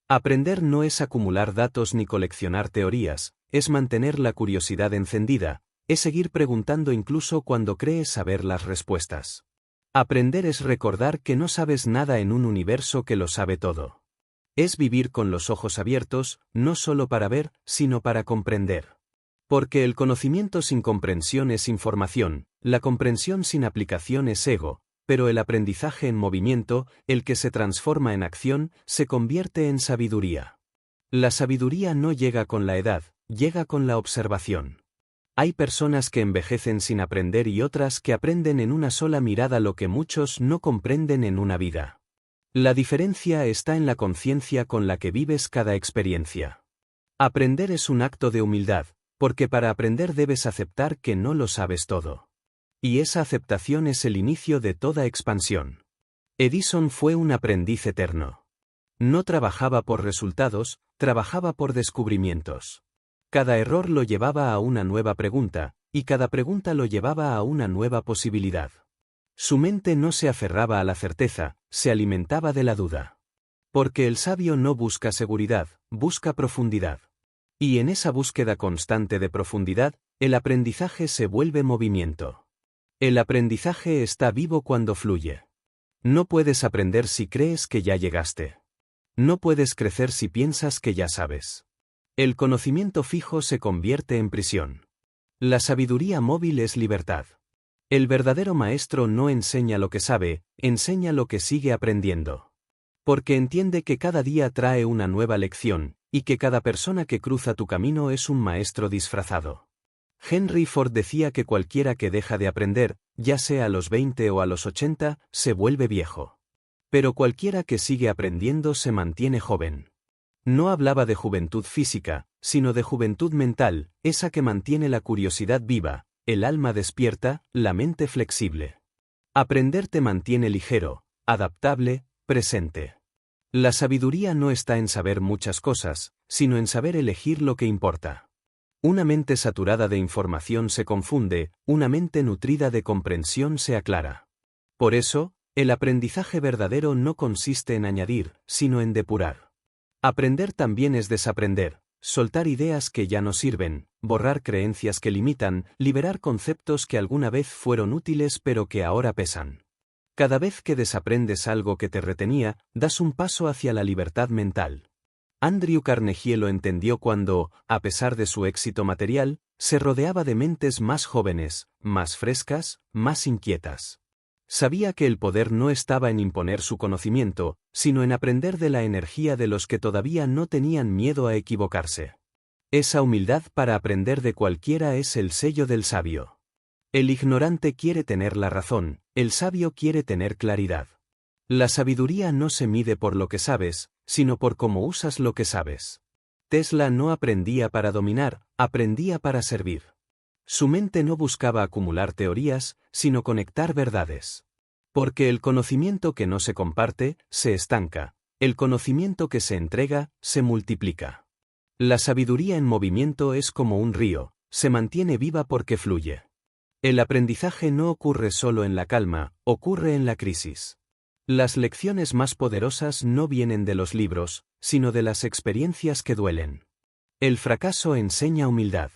Aprender no es acumular datos ni coleccionar teorías, es mantener la curiosidad encendida, es seguir preguntando incluso cuando crees saber las respuestas. Aprender es recordar que no sabes nada en un universo que lo sabe todo. Es vivir con los ojos abiertos, no solo para ver, sino para comprender. Porque el conocimiento sin comprensión es información, la comprensión sin aplicación es ego, pero el aprendizaje en movimiento, el que se transforma en acción, se convierte en sabiduría. La sabiduría no llega con la edad, llega con la observación. Hay personas que envejecen sin aprender y otras que aprenden en una sola mirada lo que muchos no comprenden en una vida. La diferencia está en la conciencia con la que vives cada experiencia. Aprender es un acto de humildad, porque para aprender debes aceptar que no lo sabes todo. Y esa aceptación es el inicio de toda expansión. Edison fue un aprendiz eterno. No trabajaba por resultados, trabajaba por descubrimientos. Cada error lo llevaba a una nueva pregunta, y cada pregunta lo llevaba a una nueva posibilidad. Su mente no se aferraba a la certeza, se alimentaba de la duda. Porque el sabio no busca seguridad, busca profundidad. Y en esa búsqueda constante de profundidad, el aprendizaje se vuelve movimiento. El aprendizaje está vivo cuando fluye. No puedes aprender si crees que ya llegaste. No puedes crecer si piensas que ya sabes. El conocimiento fijo se convierte en prisión. La sabiduría móvil es libertad. El verdadero maestro no enseña lo que sabe, enseña lo que sigue aprendiendo. Porque entiende que cada día trae una nueva lección, y que cada persona que cruza tu camino es un maestro disfrazado. Henry Ford decía que cualquiera que deja de aprender, ya sea a los 20 o a los 80, se vuelve viejo. Pero cualquiera que sigue aprendiendo se mantiene joven. No hablaba de juventud física, sino de juventud mental, esa que mantiene la curiosidad viva, el alma despierta, la mente flexible. Aprender te mantiene ligero, adaptable, presente. La sabiduría no está en saber muchas cosas, sino en saber elegir lo que importa. Una mente saturada de información se confunde, una mente nutrida de comprensión se aclara. Por eso, el aprendizaje verdadero no consiste en añadir, sino en depurar. Aprender también es desaprender, soltar ideas que ya no sirven, borrar creencias que limitan, liberar conceptos que alguna vez fueron útiles pero que ahora pesan. Cada vez que desaprendes algo que te retenía, das un paso hacia la libertad mental. Andrew Carnegie lo entendió cuando, a pesar de su éxito material, se rodeaba de mentes más jóvenes, más frescas, más inquietas. Sabía que el poder no estaba en imponer su conocimiento, sino en aprender de la energía de los que todavía no tenían miedo a equivocarse. Esa humildad para aprender de cualquiera es el sello del sabio. El ignorante quiere tener la razón, el sabio quiere tener claridad. La sabiduría no se mide por lo que sabes, sino por cómo usas lo que sabes. Tesla no aprendía para dominar, aprendía para servir. Su mente no buscaba acumular teorías, sino conectar verdades. Porque el conocimiento que no se comparte, se estanca, el conocimiento que se entrega, se multiplica. La sabiduría en movimiento es como un río, se mantiene viva porque fluye. El aprendizaje no ocurre solo en la calma, ocurre en la crisis. Las lecciones más poderosas no vienen de los libros, sino de las experiencias que duelen. El fracaso enseña humildad.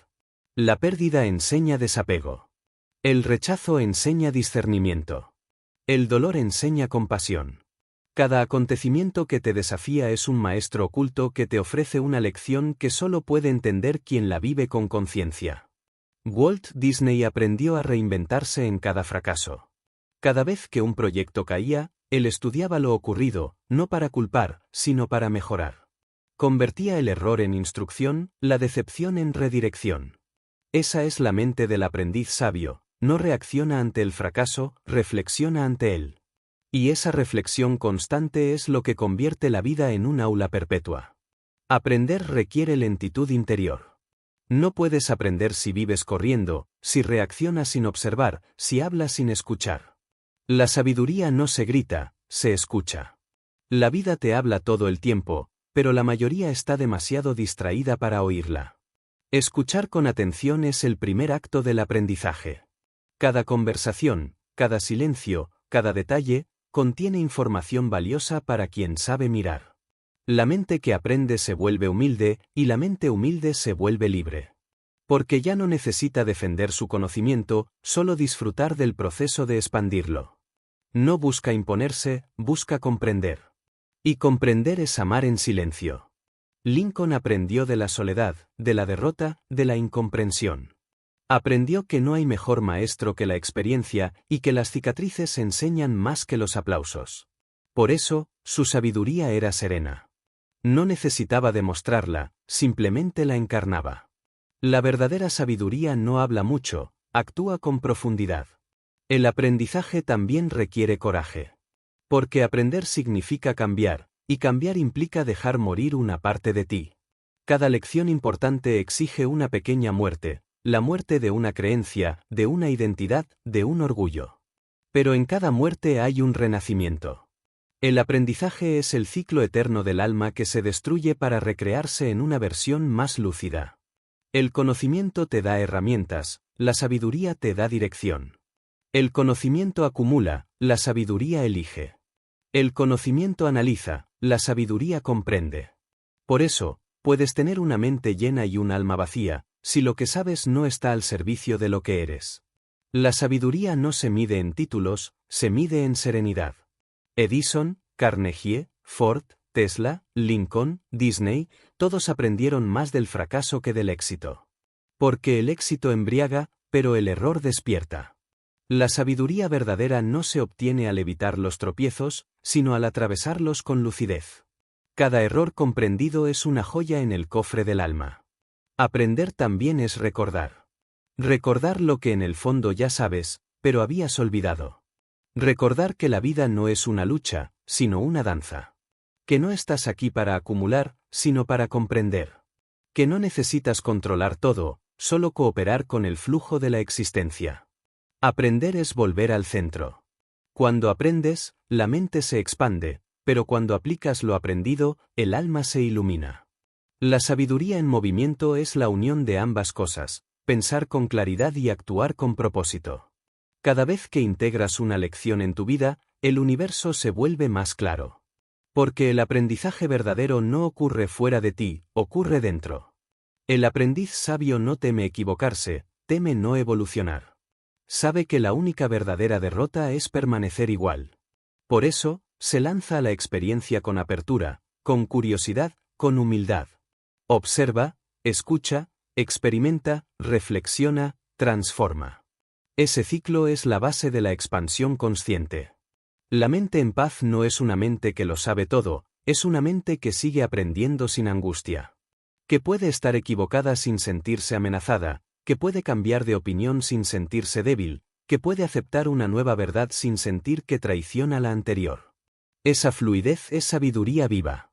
La pérdida enseña desapego. El rechazo enseña discernimiento. El dolor enseña compasión. Cada acontecimiento que te desafía es un maestro oculto que te ofrece una lección que solo puede entender quien la vive con conciencia. Walt Disney aprendió a reinventarse en cada fracaso. Cada vez que un proyecto caía, él estudiaba lo ocurrido, no para culpar, sino para mejorar. Convertía el error en instrucción, la decepción en redirección. Esa es la mente del aprendiz sabio, no reacciona ante el fracaso, reflexiona ante él. Y esa reflexión constante es lo que convierte la vida en un aula perpetua. Aprender requiere lentitud interior. No puedes aprender si vives corriendo, si reaccionas sin observar, si hablas sin escuchar. La sabiduría no se grita, se escucha. La vida te habla todo el tiempo, pero la mayoría está demasiado distraída para oírla. Escuchar con atención es el primer acto del aprendizaje. Cada conversación, cada silencio, cada detalle, contiene información valiosa para quien sabe mirar. La mente que aprende se vuelve humilde, y la mente humilde se vuelve libre. Porque ya no necesita defender su conocimiento, solo disfrutar del proceso de expandirlo. No busca imponerse, busca comprender. Y comprender es amar en silencio. Lincoln aprendió de la soledad, de la derrota, de la incomprensión. Aprendió que no hay mejor maestro que la experiencia y que las cicatrices enseñan más que los aplausos. Por eso, su sabiduría era serena. No necesitaba demostrarla, simplemente la encarnaba. La verdadera sabiduría no habla mucho, actúa con profundidad. El aprendizaje también requiere coraje. Porque aprender significa cambiar, y cambiar implica dejar morir una parte de ti. Cada lección importante exige una pequeña muerte. La muerte de una creencia, de una identidad, de un orgullo. Pero en cada muerte hay un renacimiento. El aprendizaje es el ciclo eterno del alma que se destruye para recrearse en una versión más lúcida. El conocimiento te da herramientas, la sabiduría te da dirección. El conocimiento acumula, la sabiduría elige. El conocimiento analiza, la sabiduría comprende. Por eso, puedes tener una mente llena y un alma vacía, si lo que sabes no está al servicio de lo que eres. La sabiduría no se mide en títulos, se mide en serenidad. Edison, Carnegie, Ford, Tesla, Lincoln, Disney, todos aprendieron más del fracaso que del éxito. Porque el éxito embriaga, pero el error despierta. La sabiduría verdadera no se obtiene al evitar los tropiezos, sino al atravesarlos con lucidez. Cada error comprendido es una joya en el cofre del alma. Aprender también es recordar. Recordar lo que en el fondo ya sabes, pero habías olvidado. Recordar que la vida no es una lucha, sino una danza. Que no estás aquí para acumular, sino para comprender. Que no necesitas controlar todo, solo cooperar con el flujo de la existencia. Aprender es volver al centro. Cuando aprendes, la mente se expande, pero cuando aplicas lo aprendido, el alma se ilumina. La sabiduría en movimiento es la unión de ambas cosas, pensar con claridad y actuar con propósito. Cada vez que integras una lección en tu vida, el universo se vuelve más claro. Porque el aprendizaje verdadero no ocurre fuera de ti, ocurre dentro. El aprendiz sabio no teme equivocarse, teme no evolucionar. Sabe que la única verdadera derrota es permanecer igual. Por eso, se lanza a la experiencia con apertura, con curiosidad, con humildad. Observa, escucha, experimenta, reflexiona, transforma. Ese ciclo es la base de la expansión consciente. La mente en paz no es una mente que lo sabe todo, es una mente que sigue aprendiendo sin angustia. Que puede estar equivocada sin sentirse amenazada, que puede cambiar de opinión sin sentirse débil, que puede aceptar una nueva verdad sin sentir que traiciona la anterior. Esa fluidez es sabiduría viva.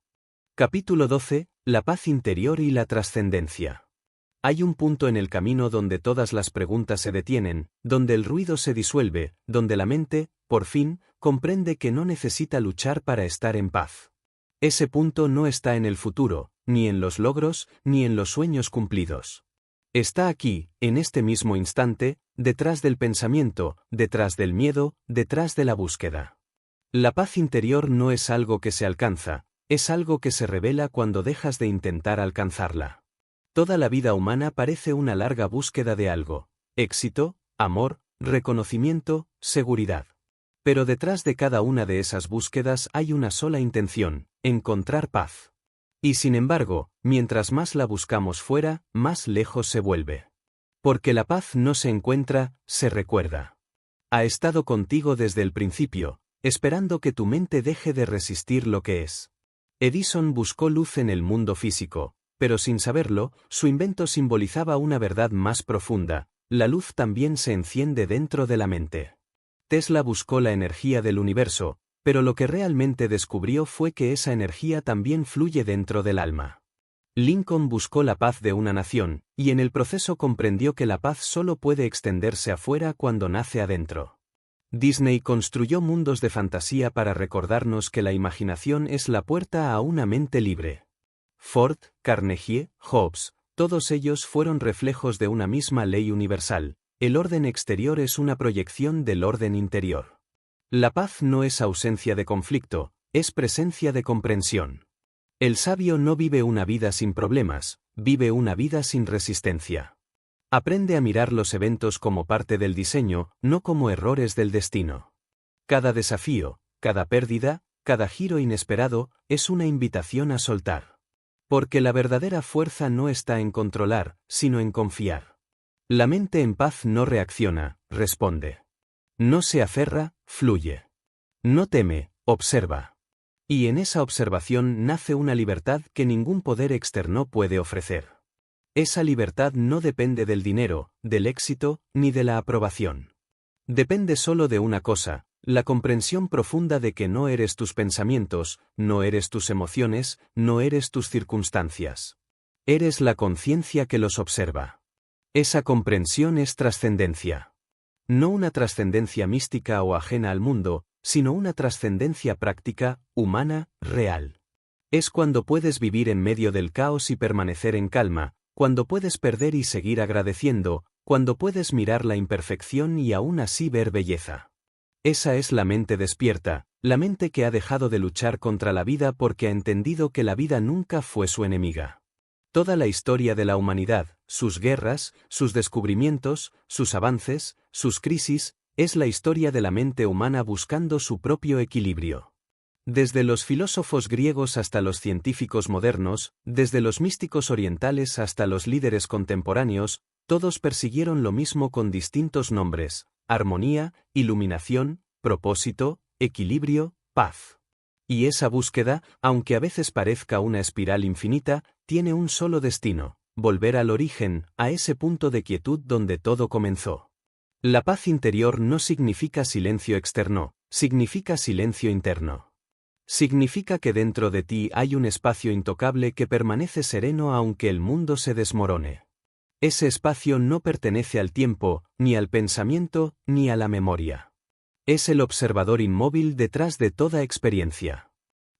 Capítulo 12. La paz interior y la trascendencia. Hay un punto en el camino donde todas las preguntas se detienen, donde el ruido se disuelve, donde la mente, por fin, comprende que no necesita luchar para estar en paz. Ese punto no está en el futuro, ni en los logros, ni en los sueños cumplidos. Está aquí, en este mismo instante, detrás del pensamiento, detrás del miedo, detrás de la búsqueda. La paz interior no es algo que se alcanza, es algo que se revela cuando dejas de intentar alcanzarla. Toda la vida humana parece una larga búsqueda de algo: éxito, amor, reconocimiento, seguridad. Pero detrás de cada una de esas búsquedas hay una sola intención: encontrar paz. Y sin embargo, mientras más la buscamos fuera, más lejos se vuelve. Porque la paz no se encuentra, se recuerda. Ha estado contigo desde el principio, esperando que tu mente deje de resistir lo que es. Edison buscó luz en el mundo físico, pero sin saberlo, su invento simbolizaba una verdad más profunda: la luz también se enciende dentro de la mente. Tesla buscó la energía del universo, pero lo que realmente descubrió fue que esa energía también fluye dentro del alma. Lincoln buscó la paz de una nación, y en el proceso comprendió que la paz solo puede extenderse afuera cuando nace adentro. Disney construyó mundos de fantasía para recordarnos que la imaginación es la puerta a una mente libre. Ford, Carnegie, Hobbes, todos ellos fueron reflejos de una misma ley universal: el orden exterior es una proyección del orden interior. La paz no es ausencia de conflicto, es presencia de comprensión. El sabio no vive una vida sin problemas, vive una vida sin resistencia. Aprende a mirar los eventos como parte del diseño, no como errores del destino. Cada desafío, cada pérdida, cada giro inesperado, es una invitación a soltar. Porque la verdadera fuerza no está en controlar, sino en confiar. La mente en paz no reacciona, responde. No se aferra, fluye. No teme, observa. Y en esa observación nace una libertad que ningún poder externo puede ofrecer. Esa libertad no depende del dinero, del éxito, ni de la aprobación. Depende solo de una cosa: la comprensión profunda de que no eres tus pensamientos, no eres tus emociones, no eres tus circunstancias. Eres la conciencia que los observa. Esa comprensión es trascendencia. No una trascendencia mística o ajena al mundo, sino una trascendencia práctica, humana, real. Es cuando puedes vivir en medio del caos y permanecer en calma, cuando puedes perder y seguir agradeciendo, cuando puedes mirar la imperfección y aún así ver belleza. Esa es la mente despierta, la mente que ha dejado de luchar contra la vida porque ha entendido que la vida nunca fue su enemiga. Toda la historia de la humanidad, sus guerras, sus descubrimientos, sus avances, sus crisis, es la historia de la mente humana buscando su propio equilibrio. Desde los filósofos griegos hasta los científicos modernos, desde los místicos orientales hasta los líderes contemporáneos, todos persiguieron lo mismo con distintos nombres: armonía, iluminación, propósito, equilibrio, paz. Y esa búsqueda, aunque a veces parezca una espiral infinita, tiene un solo destino: volver al origen, a ese punto de quietud donde todo comenzó. La paz interior no significa silencio externo, significa silencio interno. Significa que dentro de ti hay un espacio intocable que permanece sereno aunque el mundo se desmorone. Ese espacio no pertenece al tiempo, ni al pensamiento, ni a la memoria. Es el observador inmóvil detrás de toda experiencia.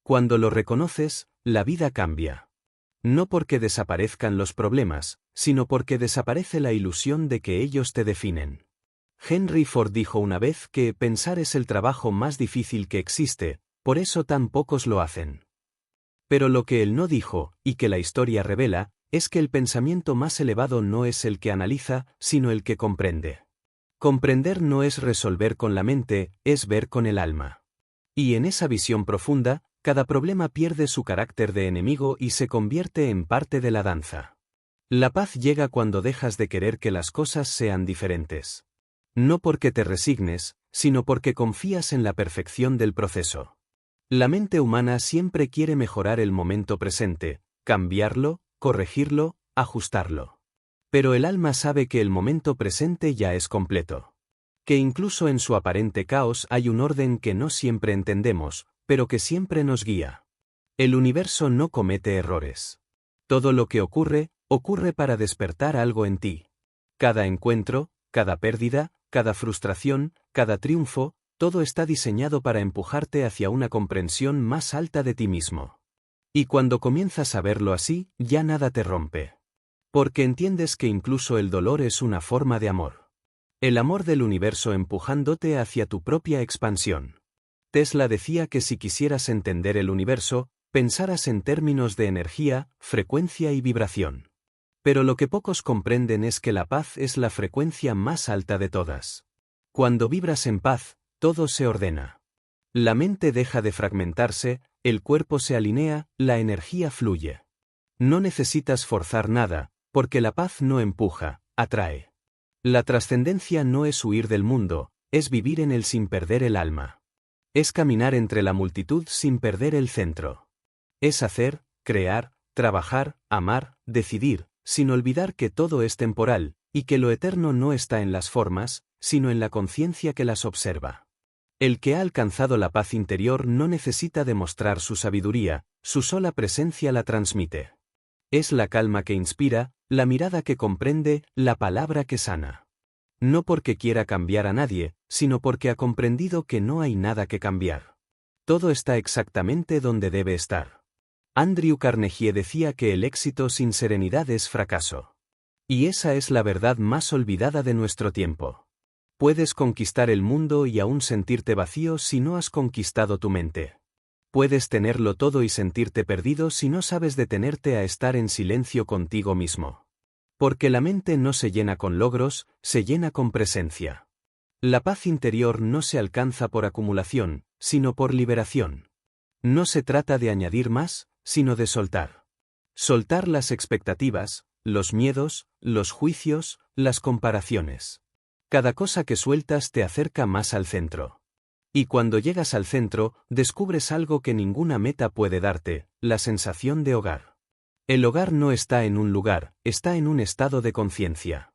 Cuando lo reconoces, la vida cambia. No porque desaparezcan los problemas, sino porque desaparece la ilusión de que ellos te definen. Henry Ford dijo una vez que pensar es el trabajo más difícil que existe, por eso tan pocos lo hacen. Pero lo que él no dijo, y que la historia revela, es que el pensamiento más elevado no es el que analiza, sino el que comprende. Comprender no es resolver con la mente, es ver con el alma. Y en esa visión profunda, cada problema pierde su carácter de enemigo y se convierte en parte de la danza. La paz llega cuando dejas de querer que las cosas sean diferentes. No porque te resignes, sino porque confías en la perfección del proceso. La mente humana siempre quiere mejorar el momento presente, cambiarlo, corregirlo, ajustarlo. Pero el alma sabe que el momento presente ya es completo. Que incluso en su aparente caos hay un orden que no siempre entendemos, pero que siempre nos guía. El universo no comete errores. Todo lo que ocurre, ocurre para despertar algo en ti. Cada encuentro, cada pérdida, cada frustración, cada triunfo, todo está diseñado para empujarte hacia una comprensión más alta de ti mismo. Y cuando comienzas a verlo así, ya nada te rompe. Porque entiendes que incluso el dolor es una forma de amor. El amor del universo empujándote hacia tu propia expansión. Tesla decía que si quisieras entender el universo, pensaras en términos de energía, frecuencia y vibración. Pero lo que pocos comprenden es que la paz es la frecuencia más alta de todas. Cuando vibras en paz, todo se ordena. La mente deja de fragmentarse, el cuerpo se alinea, la energía fluye. No necesitas forzar nada, porque la paz no empuja, atrae. La trascendencia no es huir del mundo, es vivir en él sin perder el alma. Es caminar entre la multitud sin perder el centro. Es hacer, crear, trabajar, amar, decidir, sin olvidar que todo es temporal, y que lo eterno no está en las formas, sino en la conciencia que las observa. El que ha alcanzado la paz interior no necesita demostrar su sabiduría, su sola presencia la transmite. Es la calma que inspira, la mirada que comprende, la palabra que sana. No porque quiera cambiar a nadie, sino porque ha comprendido que no hay nada que cambiar. Todo está exactamente donde debe estar. Andrew Carnegie decía que el éxito sin serenidad es fracaso. Y esa es la verdad más olvidada de nuestro tiempo. Puedes conquistar el mundo y aún sentirte vacío si no has conquistado tu mente. Puedes tenerlo todo y sentirte perdido si no sabes detenerte a estar en silencio contigo mismo. Porque la mente no se llena con logros, se llena con presencia. La paz interior no se alcanza por acumulación, sino por liberación. No se trata de añadir más, sino de soltar. Soltar las expectativas, los miedos, los juicios, las comparaciones. Cada cosa que sueltas te acerca más al centro. Y cuando llegas al centro, descubres algo que ninguna meta puede darte, la sensación de hogar. El hogar no está en un lugar, está en un estado de conciencia.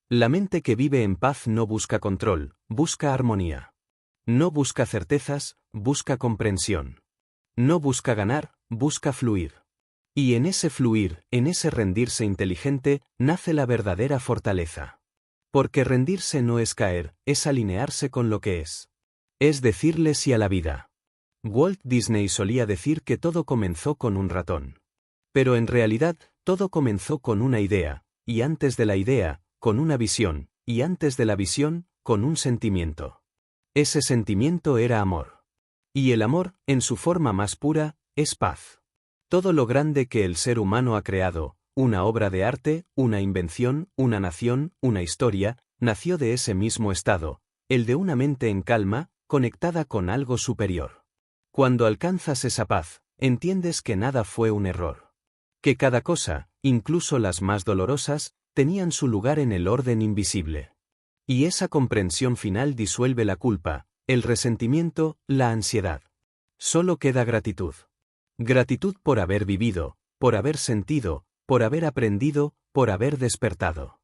La mente que vive en paz no busca control, busca armonía. No busca certezas, busca comprensión. No busca ganar, busca fluir. Y en ese fluir, en ese rendirse inteligente, nace la verdadera fortaleza. Porque rendirse no es caer, es alinearse con lo que es. Es decirle sí a la vida. Walt Disney solía decir que todo comenzó con un ratón. Pero en realidad, todo comenzó con una idea, y antes de la idea, con una visión, y antes de la visión, con un sentimiento. Ese sentimiento era amor. Y el amor, en su forma más pura, es paz. Todo lo grande que el ser humano ha creado, una obra de arte, una invención, una nación, una historia, nació de ese mismo estado, el de una mente en calma, conectada con algo superior. Cuando alcanzas esa paz, entiendes que nada fue un error. Que cada cosa, incluso las más dolorosas, tenían su lugar en el orden invisible. Y esa comprensión final disuelve la culpa, el resentimiento, la ansiedad. Solo queda gratitud. Gratitud por haber vivido, por haber sentido, por haber aprendido, por haber despertado.